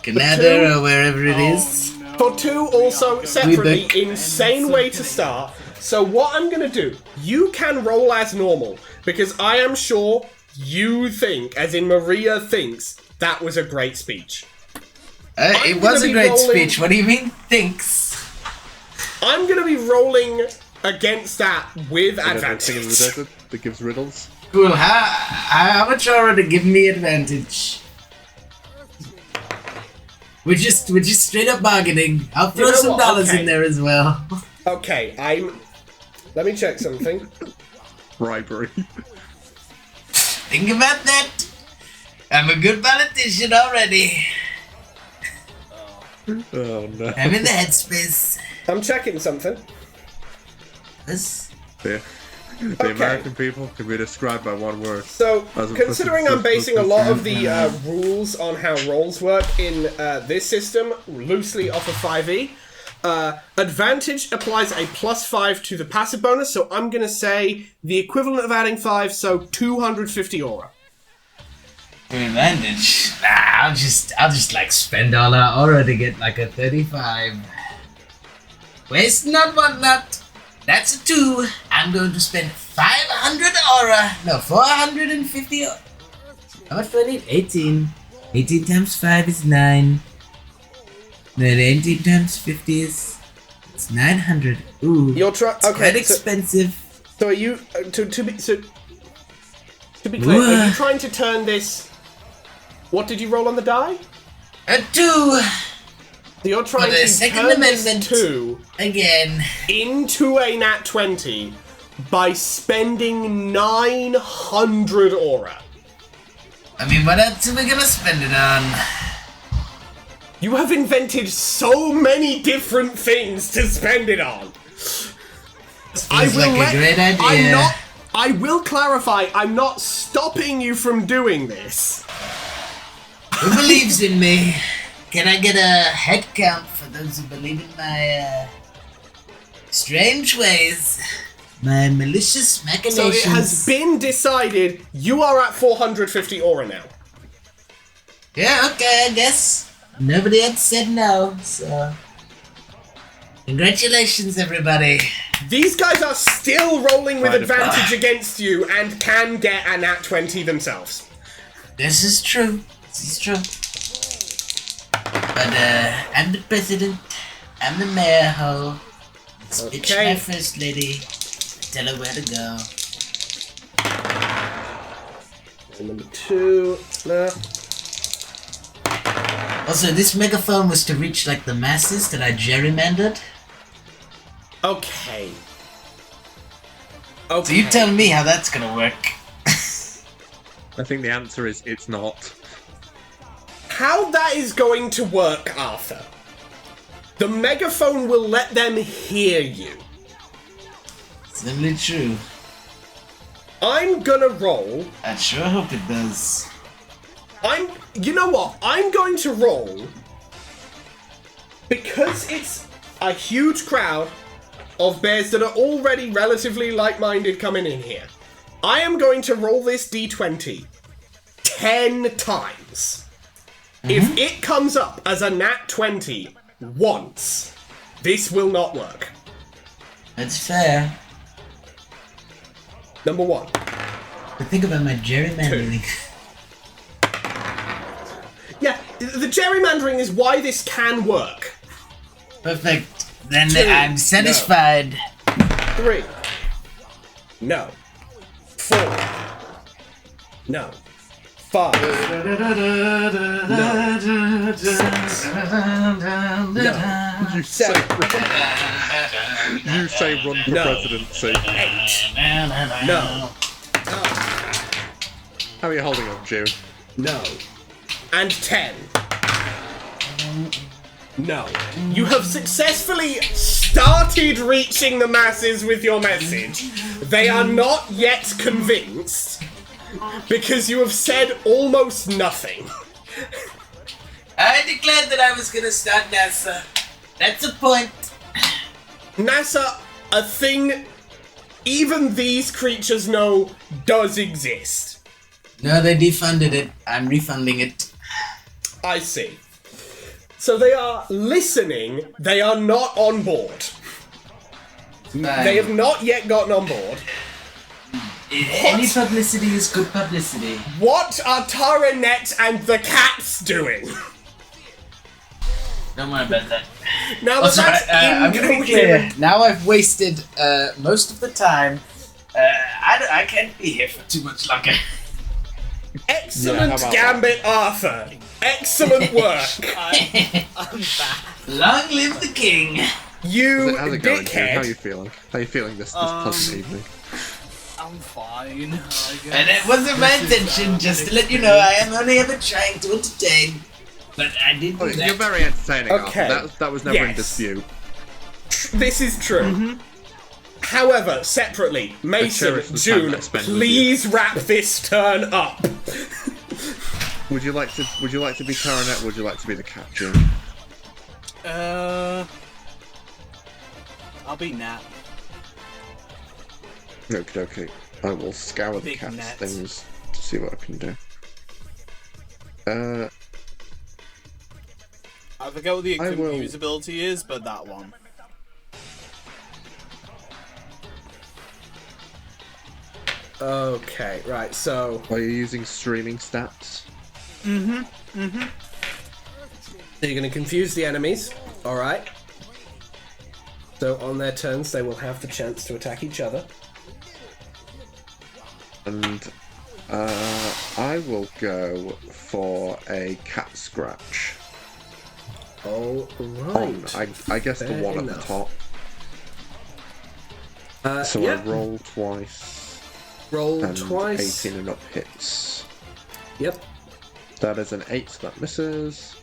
Canada, or wherever it is. No. For 2, also separately, Quebec. insane way to start. So what I'm going to do, you can roll as normal, because I am sure you think, as in Maria thinks, that was a great speech. It was a great speech, what do you mean, thinks? I'm going to be rolling against that with Thing in the advantage. desert that gives riddles. Cool, how much aura to give me advantage? We're just straight up bargaining. I'll throw You know some what? dollars Okay. in there as well. Okay, let me check something. Bribery. Think about that. I'm a good politician already. Oh no. I'm in the headspace. I'm checking something. This. The American people can be described by one word. So, As a considering person- I'm basing a lot of the rules on how rolls work in this system, loosely off of 5e, advantage applies a +5 to the passive bonus, so I'm going to say the equivalent of adding 5, so 250 aura. Advantage. Nah, I'll just like spend all our aura to get like a 35. Waste not, want not. That's a 2. I'm going to spend 500 aura. No, 450 aura. How much do I need? 18. 18 times 5 is 9. Then 18 times 50 is... It's 900. Ooh. You're Quite okay. expensive. So are you to be clear? Are you trying to turn this? What did you roll on the die? A 2. So you're trying For the to Second turn this Amendment. 2 Again. into a nat 20 by spending 900 aura. I mean, what else are we gonna spend it on? You have invented so many different things to spend it on. Seems like a great idea. I will clarify, I'm not stopping you from doing this. Who believes in me? Can I get a head count for those who believe in my strange ways? My malicious So machinations. it has been decided you are at 450 aura now. Yeah, okay, I guess. Nobody had said no, so... Congratulations, everybody. These guys are still rolling with Kind of. advantage against you and can get a nat 20 themselves. This is true. This is true. But, I'm the president. I'm the mayor, ho. Bitch, Okay. my first lady. Tell her where to go. And number 2. No. Also, this megaphone was to reach, like, the masses that I gerrymandered. Okay. So you tell me how that's gonna work. I think the answer is it's not. how that is going to work, Arthur. The megaphone will let them hear you. Simply true. I'm gonna roll. I sure hope it does. You know what? I'm going to roll because it's a huge crowd of bears that are already relatively like-minded coming in here. I am going to roll this d20 10 times. If it comes up as a nat 20 once, this will not work. That's fair. Number 1. But think about my gerrymandering. Yeah, the gerrymandering is why this can work. Perfect. Then 2. I'm satisfied. 3. No. 4. No. 5. No. 6. No. You say, 7. you say run for No. presidency. 8. No. How are you holding on, June? No. And 10. No. You have successfully started reaching the masses with your message. They are not yet convinced because you have said almost nothing. I declared that I was gonna start NASA. That's a point. NASA, a thing even these creatures know does exist. No, they defunded it. I'm refunding it. I see. So they are listening, they are not on board. They have not yet gotten on board. Any publicity is good publicity. What are Taranet and the cats doing? Don't worry about that. Now Also, that's I'm gonna be clear. Now I've wasted most of the time. I can't be here for too much longer. Excellent how about gambit, Arthur. Excellent work. I'm back. Long live the king. You How's it going, June? How are you dickhead. feeling? How are you feeling this pleasant evening? I'm fine. I guess. And it wasn't my intention, just to let you know, I am only ever trying to entertain. But I did do Oh, that. you're very entertaining, Okay. Arthur. That was never in Yes. dispute. This is true. However, separately, Mason, cherish the time June, I spent with please wrap this turn up. Would you like to be Taranet or would you like to be the cat, June? I'll be Nat. Okay. I will scour the Big cat's net. things to see what I can do. I forget what the I will- confuse ability is, but that one. Okay, right, so... Are you using streaming stats? So you're going to confuse the enemies, alright. So on their turns, they will have the chance to attack each other. And I will go for a cat scratch. Alright. I guess the Fair one at enough. the top. So yeah. I roll twice. Roll And twice. 18 and up hits. Yep. That is an 8, so that misses.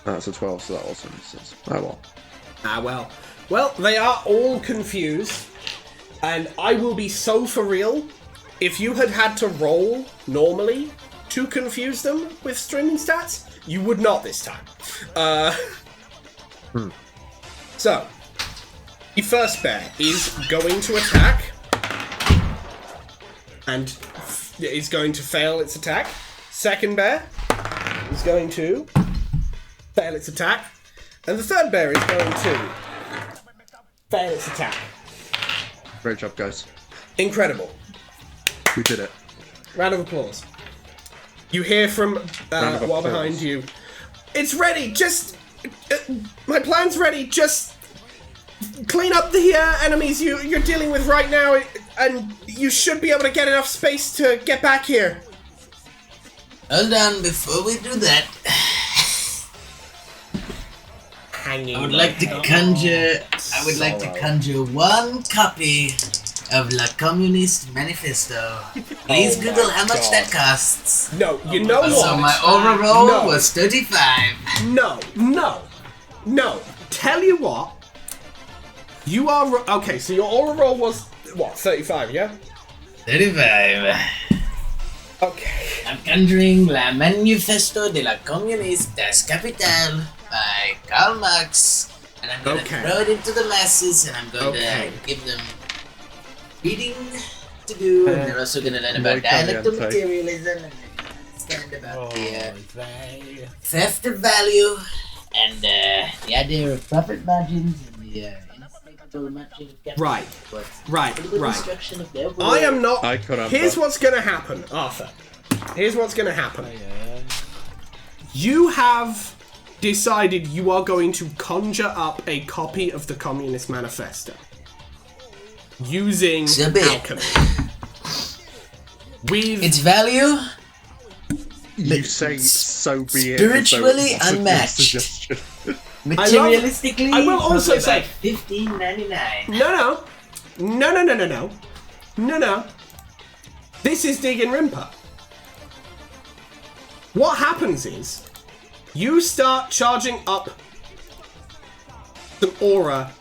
That's a 12, so that also misses. Oh well. Ah, well. Well, they are all confused. And I will be so for real. If you had had to roll normally to confuse them with streaming stats, you would not this time. So, the first bear is going to attack. And is going to fail its attack. Second bear is going to fail its attack. And the third bear is going to fail its attack. Great job, guys. Incredible. We did it. Round of applause. You hear from Round of while applause. behind you. It's ready. Just my plan's ready. Just clean up the enemies you're dealing with right now, and you should be able to get enough space to get back here. Hold on, before we do that, Hanging. I would like to conjure one copy of La Communist Manifesto. Please Google how much that costs. No, you know what? So my aura roll No. was 35. No. Tell you what. You are okay. So your aura roll was what? 35, yeah. 35. Okay. I'm conjuring La Manifesto de la Communiste das Capital by Karl Marx, and I'm gonna Okay. throw it into the masses, and I'm going Okay. to give them reading to do, and they're also gonna learn about Muy dialectal caliente. materialism, and they're gonna understand about the they. theft of value, and the idea of profit margins, and the inescapable margin of capital. Right. But Right. political Right. destruction of their I am not. Ay, caramba. Here's what's gonna happen, Arthur. Here's what's gonna happen. You have decided you are going to conjure up a copy of the Communist Manifesto using So be it. alchemy. With Its value. You say so be it. Spiritually as though it's a unmatched. suggestion. Materialistically, I will also say- $15.99. no. This is Digginrinpa. What happens is, you start charging up some aura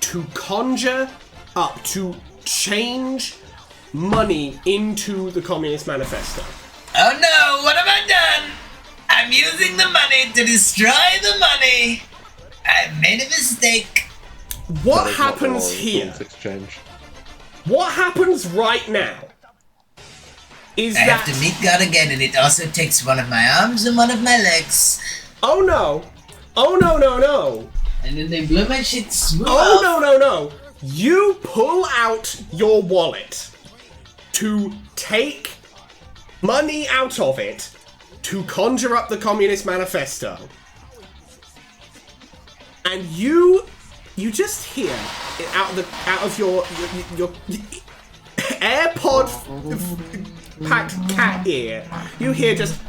to conjure up, to change money into the Communist Manifesto. Oh no, what have I done? I'm using the money to destroy the money. I've made a mistake. What That is not the law happens of here? Goods Exchange. What happens right now is I that... have to meet God again, and it also takes one of my arms and one of my legs. Oh no! And then they blow my shit smooth Oh off. no! You pull out your wallet to take money out of it to conjure up the Communist Manifesto. And you just hear it out of your AirPod packed cat ear. You hear just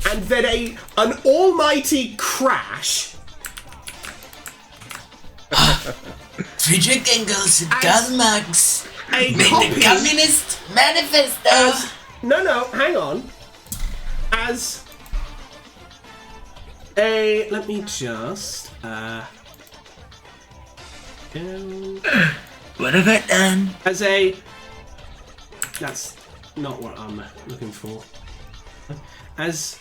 and then an almighty crash. Friedrich Engels and Karl Marx A made copy. the Communist Manifesto. No, hang on. As a let me just What have I done? as a that's not what I'm looking for. As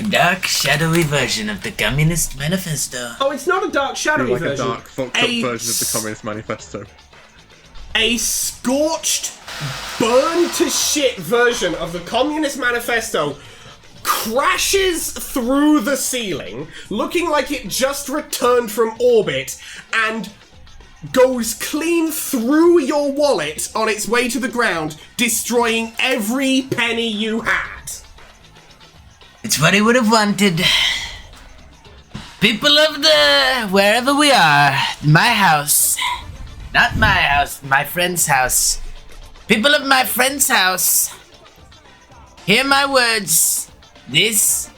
Dark, shadowy version of the Communist Manifesto. oh, it's not a dark shadowy Like a version. dark, fucked up version of the Communist Manifesto. A scorched, burned to shit version of the Communist Manifesto crashes through the ceiling, looking like it just returned from orbit, and goes clean through your wallet on its way to the ground, destroying every penny you had. It's what he would have wanted. People of the wherever we are, my house. Not my house, my friend's house. People of my friend's house, hear my words. This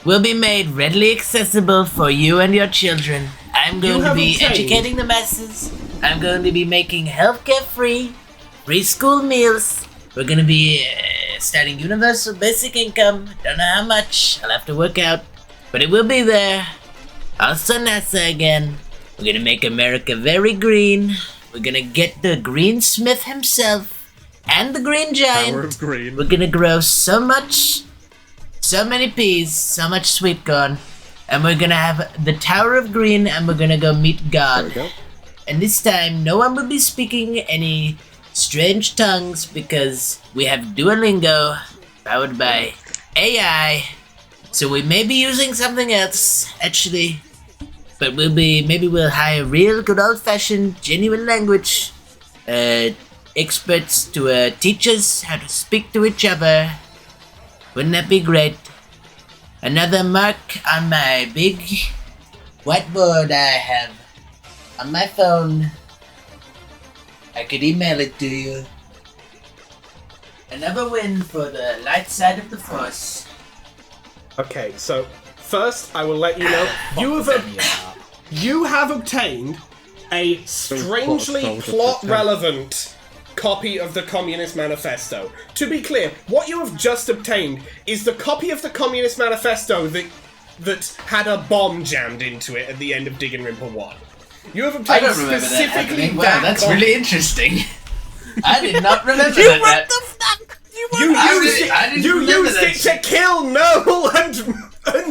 will be made readily accessible for you and your children. I'm going to have be obtained- educating the masses. I'm going to be making healthcare free, free school meals. We're going to be starting universal basic income. Don't know how much. I'll have to work out, but it will be there. Also NASA again. We're going to make America very green. We're going to get the greensmith himself and the green giant. Power of green. We're gonna grow so many peas, so much sweet corn, and we're gonna have the Tower of Green, and we're gonna go meet God. There we go. And this time, no one will be speaking any strange tongues because we have Duolingo, powered by AI. So we may be using something else, actually, but maybe we'll hire real, good old-fashioned, genuine language experts to teach us how to speak to each other. Wouldn't that be great? Another mark on my big whiteboard I have on my phone. I could email it to you. Another win for the light side of the force. Okay, so first I will let you know you have obtained a strangely plot-relevant copy of the Communist Manifesto. To be clear, what you have just obtained is the copy of the Communist Manifesto that had a bomb jammed into it at the end of Digginrinpa 1. You have I obtained don't remember that specifically happening. Wow, that's copy. really interesting. I did not remember that. What the fuck? You used it to kill Noel and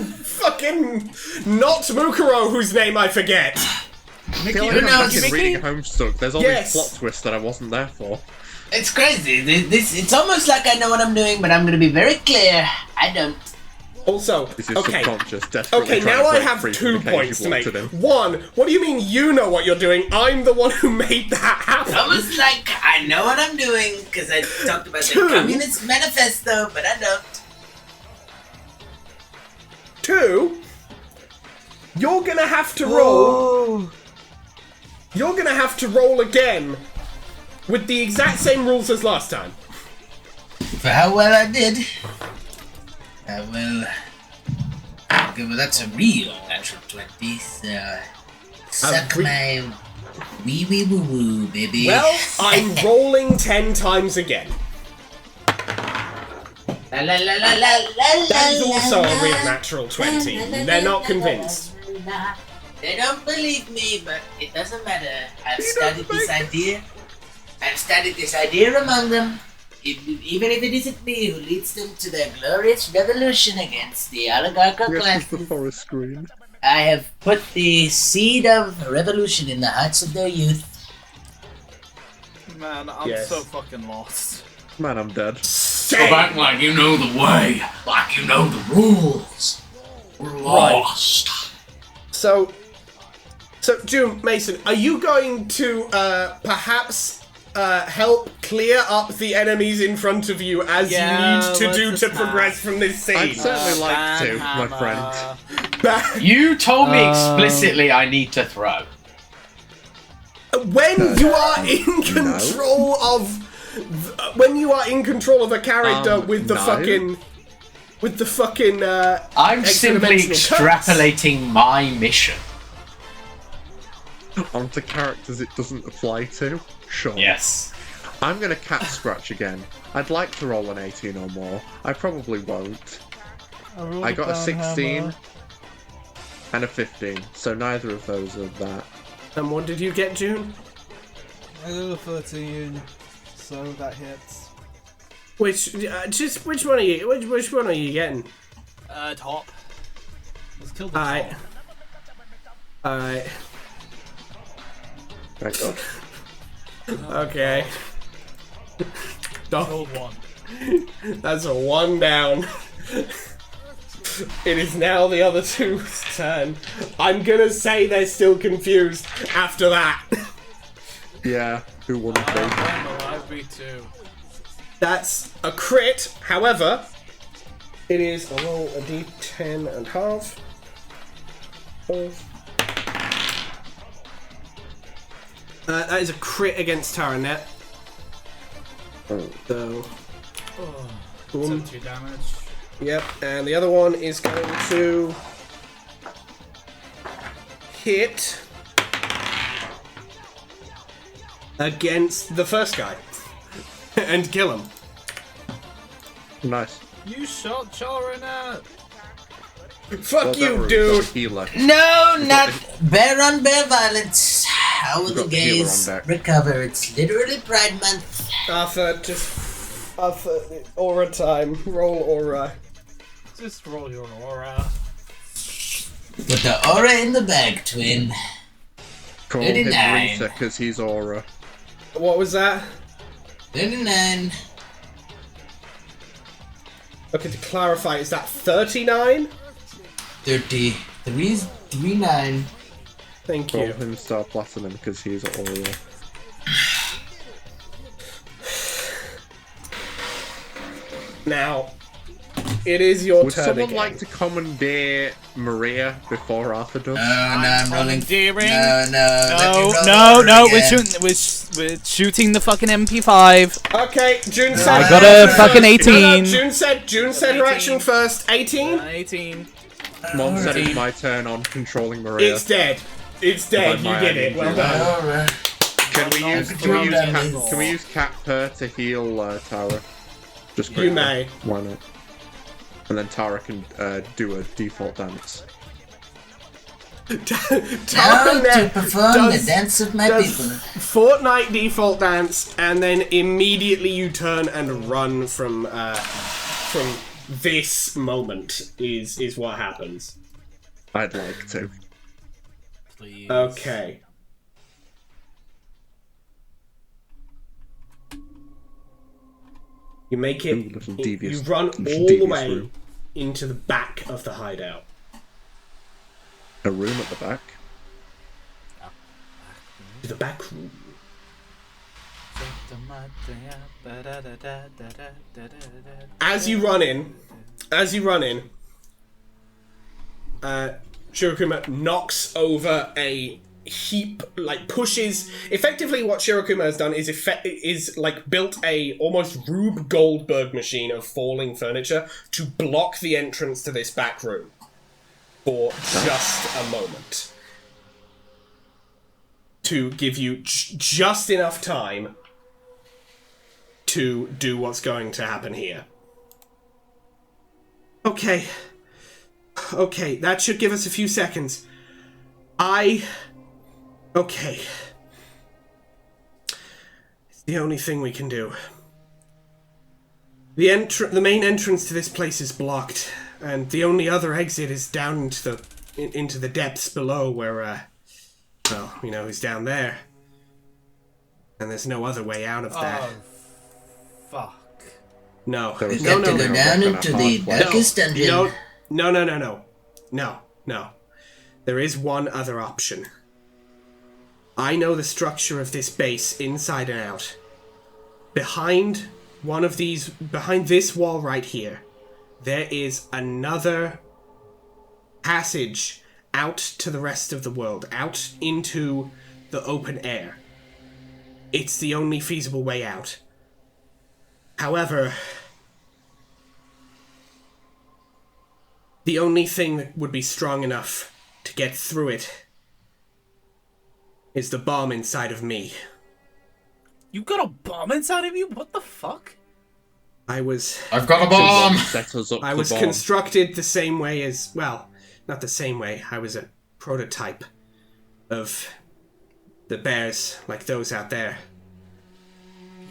fucking not Mukuro, whose name I forget. I feel like Who I'm knows? back in reading Homestuck. There's all Yes. these plot twists that I wasn't there for. It's crazy. It's almost like I know what I'm doing, but I'm going to be very clear. I don't. Also, This is okay. subconscious, desperately Okay, trying now to I break have free 2 from the cage points you've to make. locked it in. One, what do you mean you know what you're doing? I'm the one who made that happen. Almost like I know what I'm doing because I talked about the Two. Communist Manifesto, but I don't. 2, you're gonna have to roll. You're gonna have to roll again with the exact same rules as last time. For how well I did, I will. Okay, well, that's a real natural 20, so. Suck my wee wee woo woo, baby. Well, I'm rolling 10 times again. La la la la la la. That is also a real natural 20. They're not convinced. They don't believe me, but it doesn't matter. I've studied this idea. I've studied this idea among them. Even if it isn't me who leads them to their glorious revolution against the oligarchical Yes, the classes, forest screen. I have put the seed of revolution in the hearts of their youth. Man, I'm Yes. so fucking lost. Man, I'm dead. Go back like you know the way, like you know the rules. We're lost. So, June Mason, are you going to perhaps help clear up the enemies in front of you as Yeah, you need to let's do just to progress from this I'd scene? certainly like to, my friend. You told me explicitly I need to throw. When you are in control of, when you are in control of a character with the no. fucking, I'm simply extra-dimensional cuts. extrapolating my mission. Onto characters it doesn't apply to? Sure. Yes. I'm gonna cat scratch again. I'd like to roll an 18 or more. I probably won't. I got a 16 and a 15, so neither of those are that. And what did you get, June? I got a 13, so that hits. Which one are you? Which one are you getting? Top. Let's kill the Alright. top. Alright. Thank God. Okay. Killed one. That's a 1 down. It is now the other two's turn. I'm gonna say they're still confused after that. Yeah, who wouldn't be? Alive B2. That's a crit. However, it is a roll a d10 and half. That is a crit against Taranet. So, So boom. 2 damage. Yep, and the other one is going to hit against the first guy and kill him. Nice. You shot Charanet! Fuck Well, you, that was dude! a healer. No, not bear on bear violence. How will We've the got the healer gays on deck. recover? It's literally Pride Month. Arthur, aura time. Roll aura. Just roll your aura. Put the aura in the bag, twin. Call him 39. Rita because he's aura. What was that? 39. Okay, to clarify, is that 39? 39. Thank Call you. him Star Platinum because he's aura. Now, It is your Would turn someone again. like to commandeer Maria before Arthur does? No, I'm rolling. commandeering. No, let me No, roll no, again. we're shooting the fucking MP5. Okay, June said. I got her a action fucking first. No, 18. June said her action first. 18. 18. Mom said it's my turn on controlling Maria. It's dead. It's dead. You did it. Well done. Alright. Can we use Cat Purr to heal Tara? Just quickly. You may. Why not? And then Tara can do a default dance. Now to perform the dance of my people. Fortnite default dance, and then immediately you turn and run from this moment. Is what happens. I'd like to. Please. Okay. You make it. Ooh, little devious- You run little all the devious way room. into the back of the hideout. A room at the back. To the back room. As you run in, Shirokuma knocks over a heap, like pushes. Effectively, what Shirokuma has done is like built a almost Rube Goldberg machine of falling furniture to block the entrance to this back room for just a moment, to give you just enough time to do what's going to happen here. Okay, that should give us a few seconds. Okay. It's the only thing we can do. The main entrance to this place is blocked, and the only other exit is down into the depths below where, well, you know, who's down there. And there's no other way out of that. Oh, fuck. No. There was We have to no. go down into the darkest dungeon. No. There is one other option. I know the structure of this base inside and out. Behind this wall right here, there is another passage out to the rest of the world, out into the open air. It's the only feasible way out. However, the only thing that would be strong enough to get through it is the bomb inside of me. You got a bomb inside of you? What the fuck? I've got a bomb! Set us up I the was bomb. constructed the same way as, well, not the same way. I was a prototype of the bears like those out there.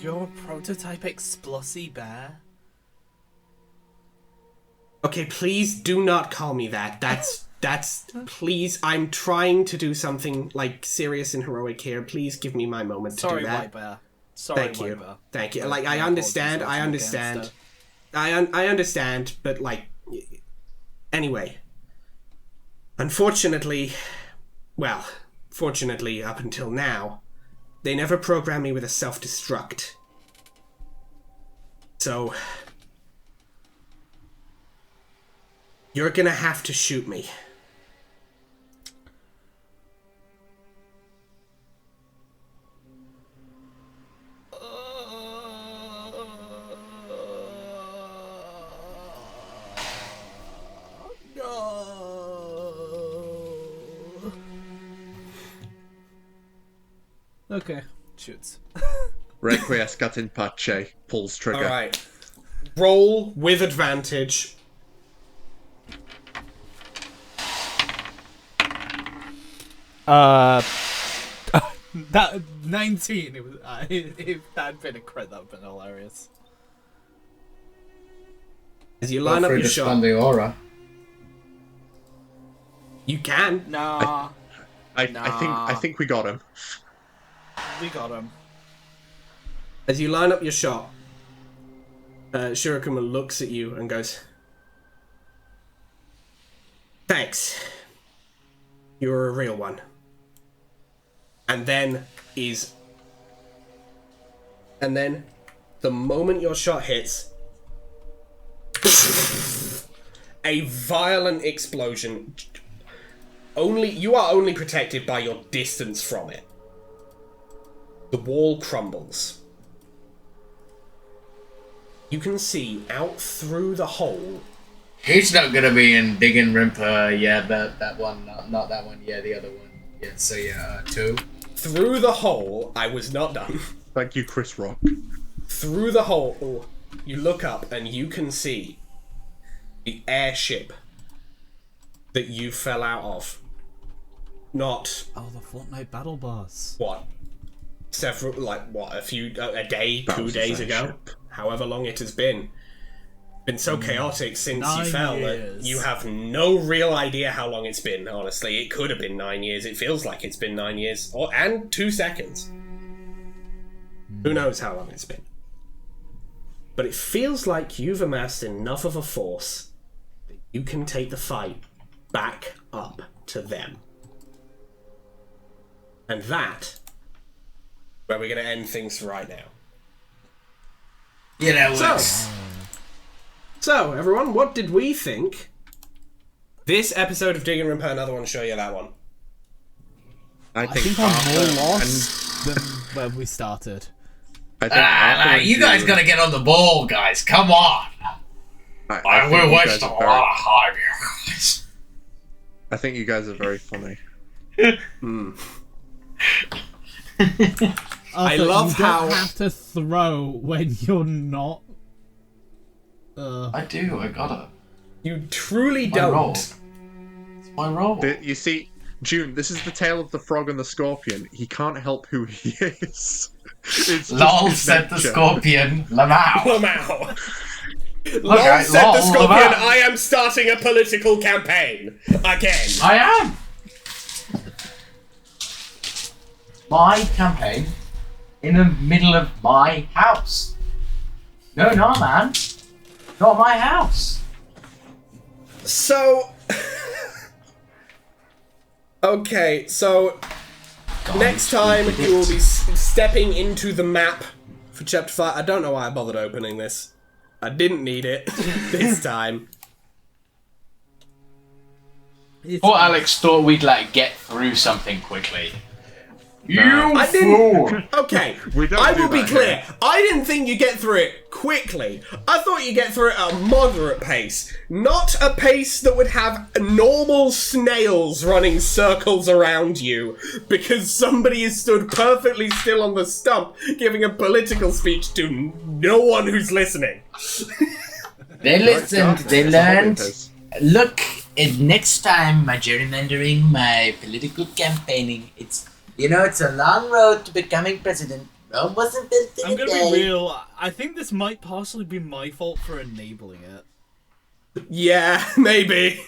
You're a prototype explosive bear? Okay, please do not call me that. That's, please, I'm trying to do something, like, serious and heroic here. Please give me my moment to Sorry, do that. white bear. Sorry, Thank white you. bear. Thank you. But Like, I my understand, apologies, I that's some understand. gangster. I understand, but, like, anyway. Unfortunately, well, fortunately, up until now, they never programmed me with a self-destruct. So, you're gonna have to shoot me. Okay. Shoots. Requiescat in pace. Pulls trigger. Alright. Roll with advantage. That 19. It was. If that had been a crit, that would have been hilarious. As you Feel line up free your to shot, spend the aura. you can. Nah. I think we got him. We got him. As you line up your shot, Shirokuma looks at you and goes, "Thanks. You're a real one." And then the moment your shot hits, a violent explosion. You are only protected by your distance from it. The wall crumbles. You can see out through the hole. He's not gonna be in Digginrinpa. Yeah, that one, not that one. Yeah, the other one. Yeah, so yeah, 2. Through the hole, I was not done. Thank you, Chris Rock. Through the hole, you look up and you can see the airship that you fell out of. Not Oh, the Fortnite battle bus. what? Several, a day, 2 days ago? However long it has been. Been so chaotic since you 9 fell years. that you have no real idea how long it's been, honestly. It could have been 9 years. It feels like it's been 9 years. And 2 seconds. Who knows how long it's been. But it feels like you've amassed enough of a force that you can take the fight back up to them. And that, where we're going to end things for right now. You know, So, everyone, what did we think? This episode of Digginrinpa, another one, show you that one. I I think I'm Arthur more and- lost than where we started. I think Arthur and you guys June- gotta get on the ball, guys. Come on. I think We're you guys wasting a are very- lot of time here, guys. I think you guys are very funny. I love you how- don't have to throw when you're not. I do. I gotta. You truly My role. don't. It's my role. You see, June, this is the tale of the frog and the scorpion. He can't help who he is. It's just Lol his said the nature. scorpion. Lamau. Lamau. Look, Lol I- said the lol, scorpion, Lamau. I am starting a political campaign. Again. I am. My campaign in the middle of my house. No, man. Not my house. So... okay, so... next time you will be stepping into the map for Chapter 5. I don't know why I bothered opening this. I didn't need it this time. Poor Alex thought we'd get through something quickly. I didn't. Okay, We don't I do will be that clear. here. I didn't think you get through it quickly. I thought you get through it at a moderate pace, not a pace that would have normal snails running circles around you because somebody is stood perfectly still on the stump giving a political speech to no one who's listening. They listened, they That's what it learned. is. Look, next time, my gerrymandering, my political campaigning, it's a long road to becoming president. Rome wasn't built in I'm a gonna day. be real. I think this might partially be my fault for enabling it. Yeah, maybe.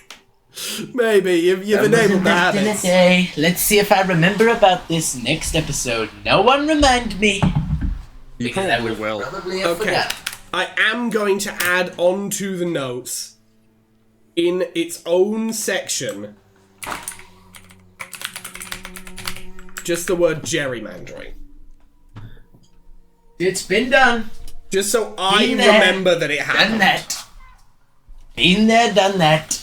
Maybe. You've Rome enabled wasn't the built in a habits. day. Let's see if I remember about this next episode. No one remind me. You Because I probably would will. probably have Okay. forgotten. I am going to add onto the notes in its own section just the word gerrymandering. It's been done. Just so I Been there, remember that it Done happened. that. Been there, done that.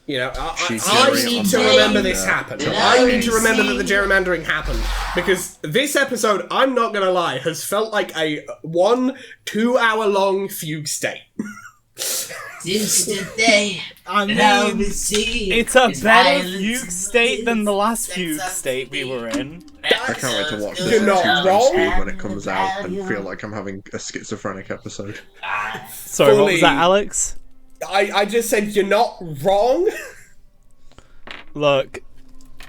You know, She's I very need to on remember board. this happened. Yeah. I need to remember that the gerrymandering happened. Because this episode, I'm not gonna lie, has felt like a 1-2 hour long fugue state. Since today, I and I'll mean, be seen it's a as better violence fugue state than the last sets fugue up state we were in. I can't wait to watch this You're not at 2 wrong. speed when it comes out and feel like I'm having a schizophrenic episode. Sorry, what was Fully- that, Alex? I just said you're not wrong. Look,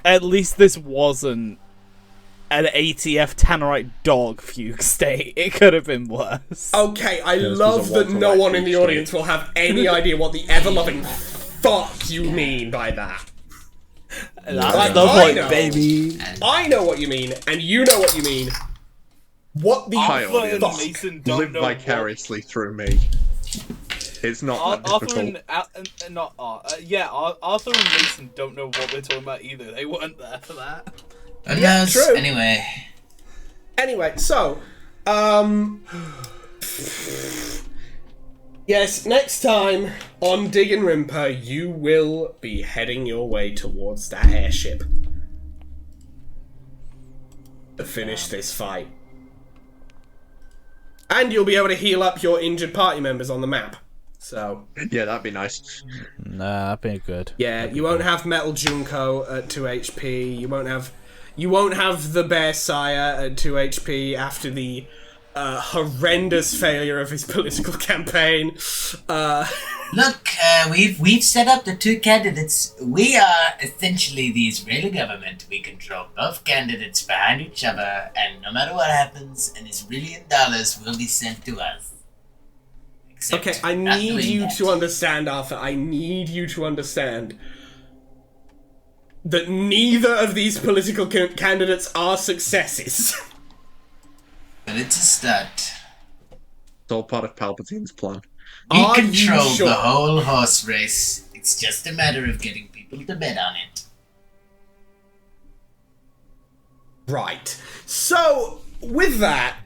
at least this wasn't an ATF Tannerite dog fugue state. It could have been worse. Okay, I this love was a that Walter no White one in the fugue audience will have any idea what the ever-loving fuck you mean by that. That's Like, the I point, know. baby. I know what you mean, and you know what you mean. What the Hi, Arthur and audience. Mason don't Live know vicariously through me. It's not that Arthur difficult. and Arthur and Mason don't know what we're talking about either. They weren't there for that. Unless, true. anyway. Anyway, so, Yes, next time on Digginrinpa, you will be heading your way towards that airship to finish this fight. And you'll be able to heal up your injured party members on the map. So Yeah, that'd be nice. Nah, that'd be good. yeah, you won't have Metal Junko at 2 HP. You won't have the Bear Sire at 2 HP after the horrendous failure of his political campaign. Look, we've set up the two candidates. We are essentially the Israeli government. We control both candidates behind each other, and no matter what happens, an Israeli dollars will be sent to us. Except Okay, I not need doing you that. to understand, Arthur. I need you to understand that neither of these political candidates are successes. But it's a start. It's all part of Palpatine's plan. We Are you control sure? the whole horse race. It's just a matter of getting people to bet on it. Right. So, with that,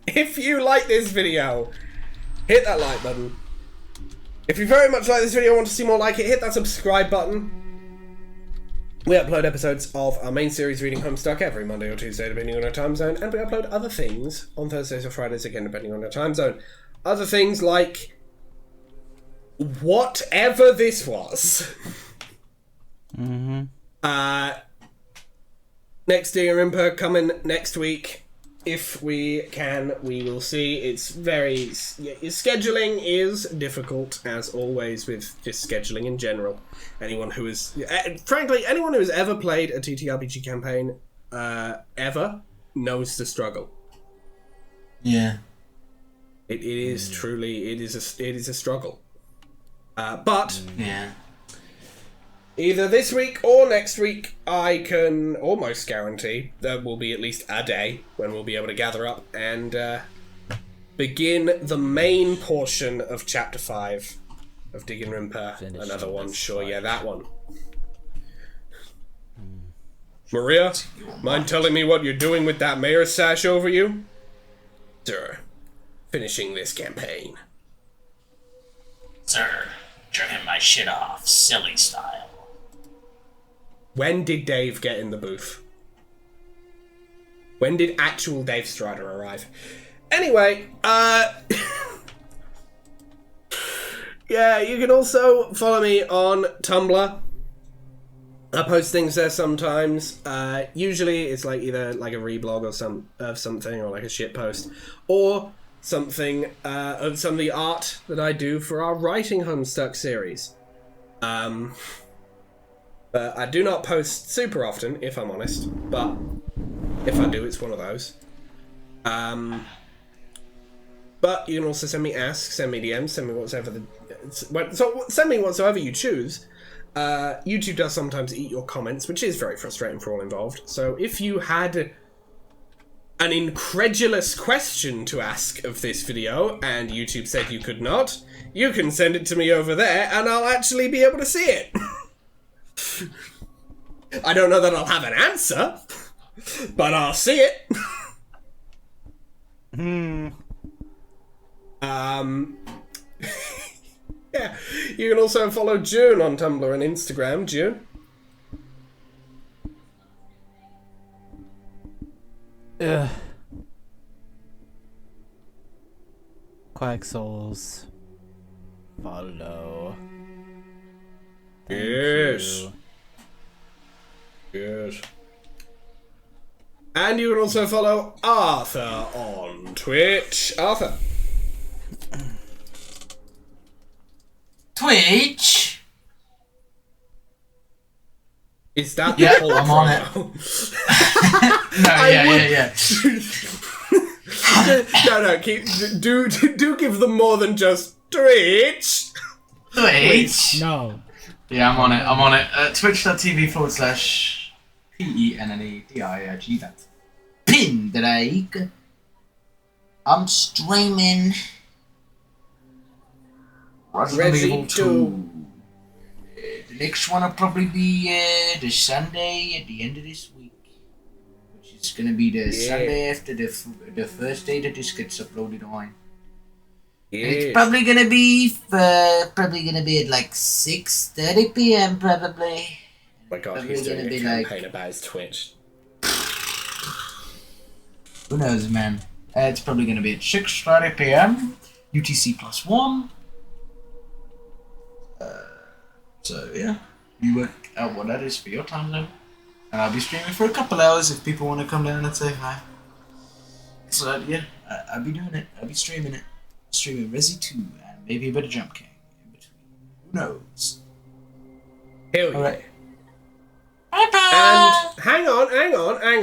if you like this video, hit that like button. If you very much like this video and want to see more like it, hit that subscribe button. We upload episodes of our main series, Reading Homestuck, every Monday or Tuesday, depending on our time zone, and we upload other things on Thursdays or Fridays, again, depending on our time zone. Other things like whatever this was. Next Digginrinpa coming next week. If we can, we will see. It's very... scheduling is difficult, as always, with just scheduling in general. Anyone who is... frankly, anyone who has ever played a TTRPG campaign, ever, knows the struggle. Yeah. It is truly... It is a struggle. But... Yeah. Either this week or next week, I can almost guarantee there will be at least a day when we'll be able to gather up and begin the main portion of Chapter 5 of Digginrinpa. Finish Another one, this sure, fight. yeah, that one. Maria, mind telling me what you're doing with that mayor's sash over you? Sir, finishing this campaign. Sir, turning my shit off, silly style. When did Dave get in the booth? When did actual Dave Strider arrive? Anyway, yeah, you can also follow me on Tumblr. I post things there sometimes. Usually it's like either like a reblog or something, or like a shit post, or something of some of the art that I do for our Writing Homestuck series. But I do not post super often, if I'm honest. But if I do, it's one of those. But you can also send me asks, send me DMs, send me whatsoever send me whatsoever you choose. YouTube does sometimes eat your comments, which is very frustrating for all involved. So if you had an incredulous question to ask of this video and YouTube said you could not, you can send it to me over there and I'll actually be able to see it. I don't know that I'll have an answer, but I'll see it. Yeah, you can also follow June on Tumblr and Instagram. June? Quack Souls. Follow. Thank Yes. you. Yes. And you can also follow Arthur on Twitch. Arthur. Twitch? Is that Yeah, the whole I'm on it. promo? No, yeah. No, do give them more than just Twitch. Twitch? No. Yeah, I'm on it. Twitch.tv/PENNEDIRG. That's Pindrake. I'm streaming Resident Evil Resi 2. The next one will probably be the Sunday at the end of this week, which is gonna be the Sunday after the first day that this gets uploaded on. It's probably gonna be at like 6:30 p.m. probably. Oh my god, Probably he's doing gonna a be campaign about his Twitch. Who knows, man? It's probably gonna be at 6:30 p.m. UTC +1. So yeah, you work out what that is for your time zone. And I'll be streaming for a couple hours if people want to come down and say hi. So yeah, I'll be doing it. I'll be streaming it. Streaming Resi 2 and maybe a bit of Jump King in between. Who knows? Hell yeah. Alright. And hang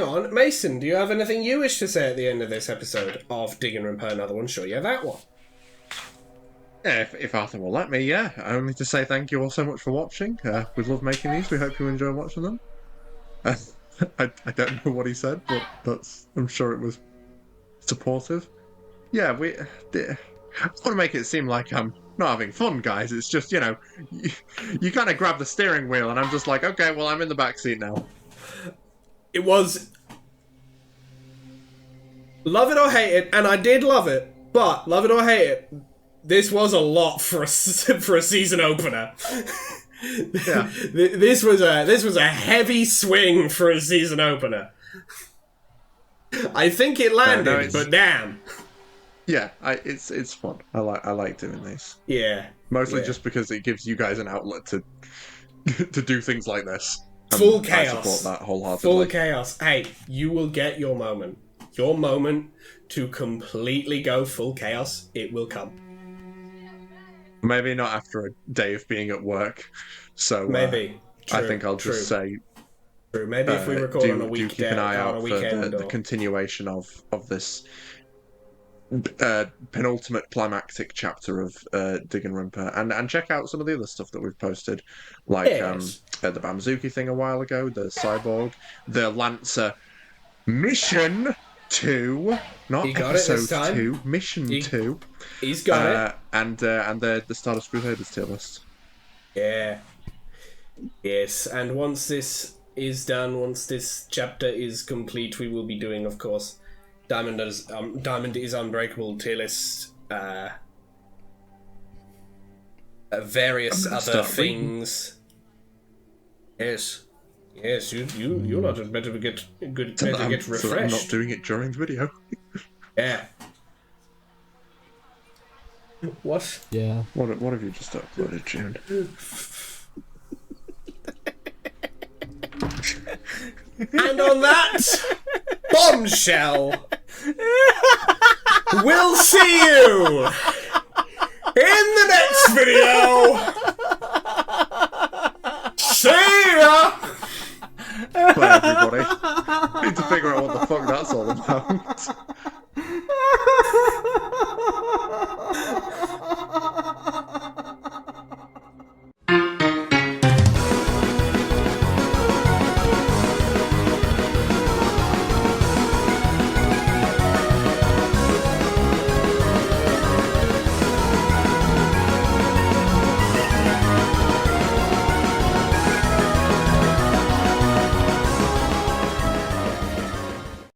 on. Mason, do you have anything you wish to say at the end of this episode of Digginrinpa Another One? Sure, yeah, that one. Yeah, if Arthur will let me, yeah. Only to say thank you all so much for watching. We love making these. We hope you enjoy watching them. I don't know what he said, but I'm sure it was supportive. Yeah, I want to make it seem like I'm not having fun, guys. It's just, you kind of grab the steering wheel, and I'm just like, okay, well, I'm in the back seat now. It was... Love it or hate it, and I did love it, but love it or hate it, this was a lot for a season opener. Yeah. This was a heavy swing for a season opener. I think it landed, but damn. Yeah, it's fun. I like doing these. Yeah. Mostly just because it gives you guys an outlet to do things like this. Full chaos. I support that wholeheartedly. Full chaos. Hey, you will get your moment. Your moment to completely go full chaos. It will come. Maybe not after a day of being at work. So maybe. I think I'll just say. True. Maybe if we record on a weekday, do keep an eye out for the or... continuation of this penultimate climactic chapter of Digginrinpa, and check out some of the other stuff that we've posted, like the Bamzuki thing a while ago, the Cyborg, the Lancer Mission 2, not episode 2, Mission 2. He's got it. And the Stardust Crusaders tier list. Yeah. Yes, and once this is done, once this chapter is complete, we will be doing, of course, Diamond is Unbreakable tier list, various other things. Yes, you lot had better get refreshed. So I'm not doing it during the video. Yeah. What? Yeah. What have you just uploaded, June? And on that bombshell, we'll see you in the next video. See ya! Bye, everybody. Need to figure out what the fuck that's all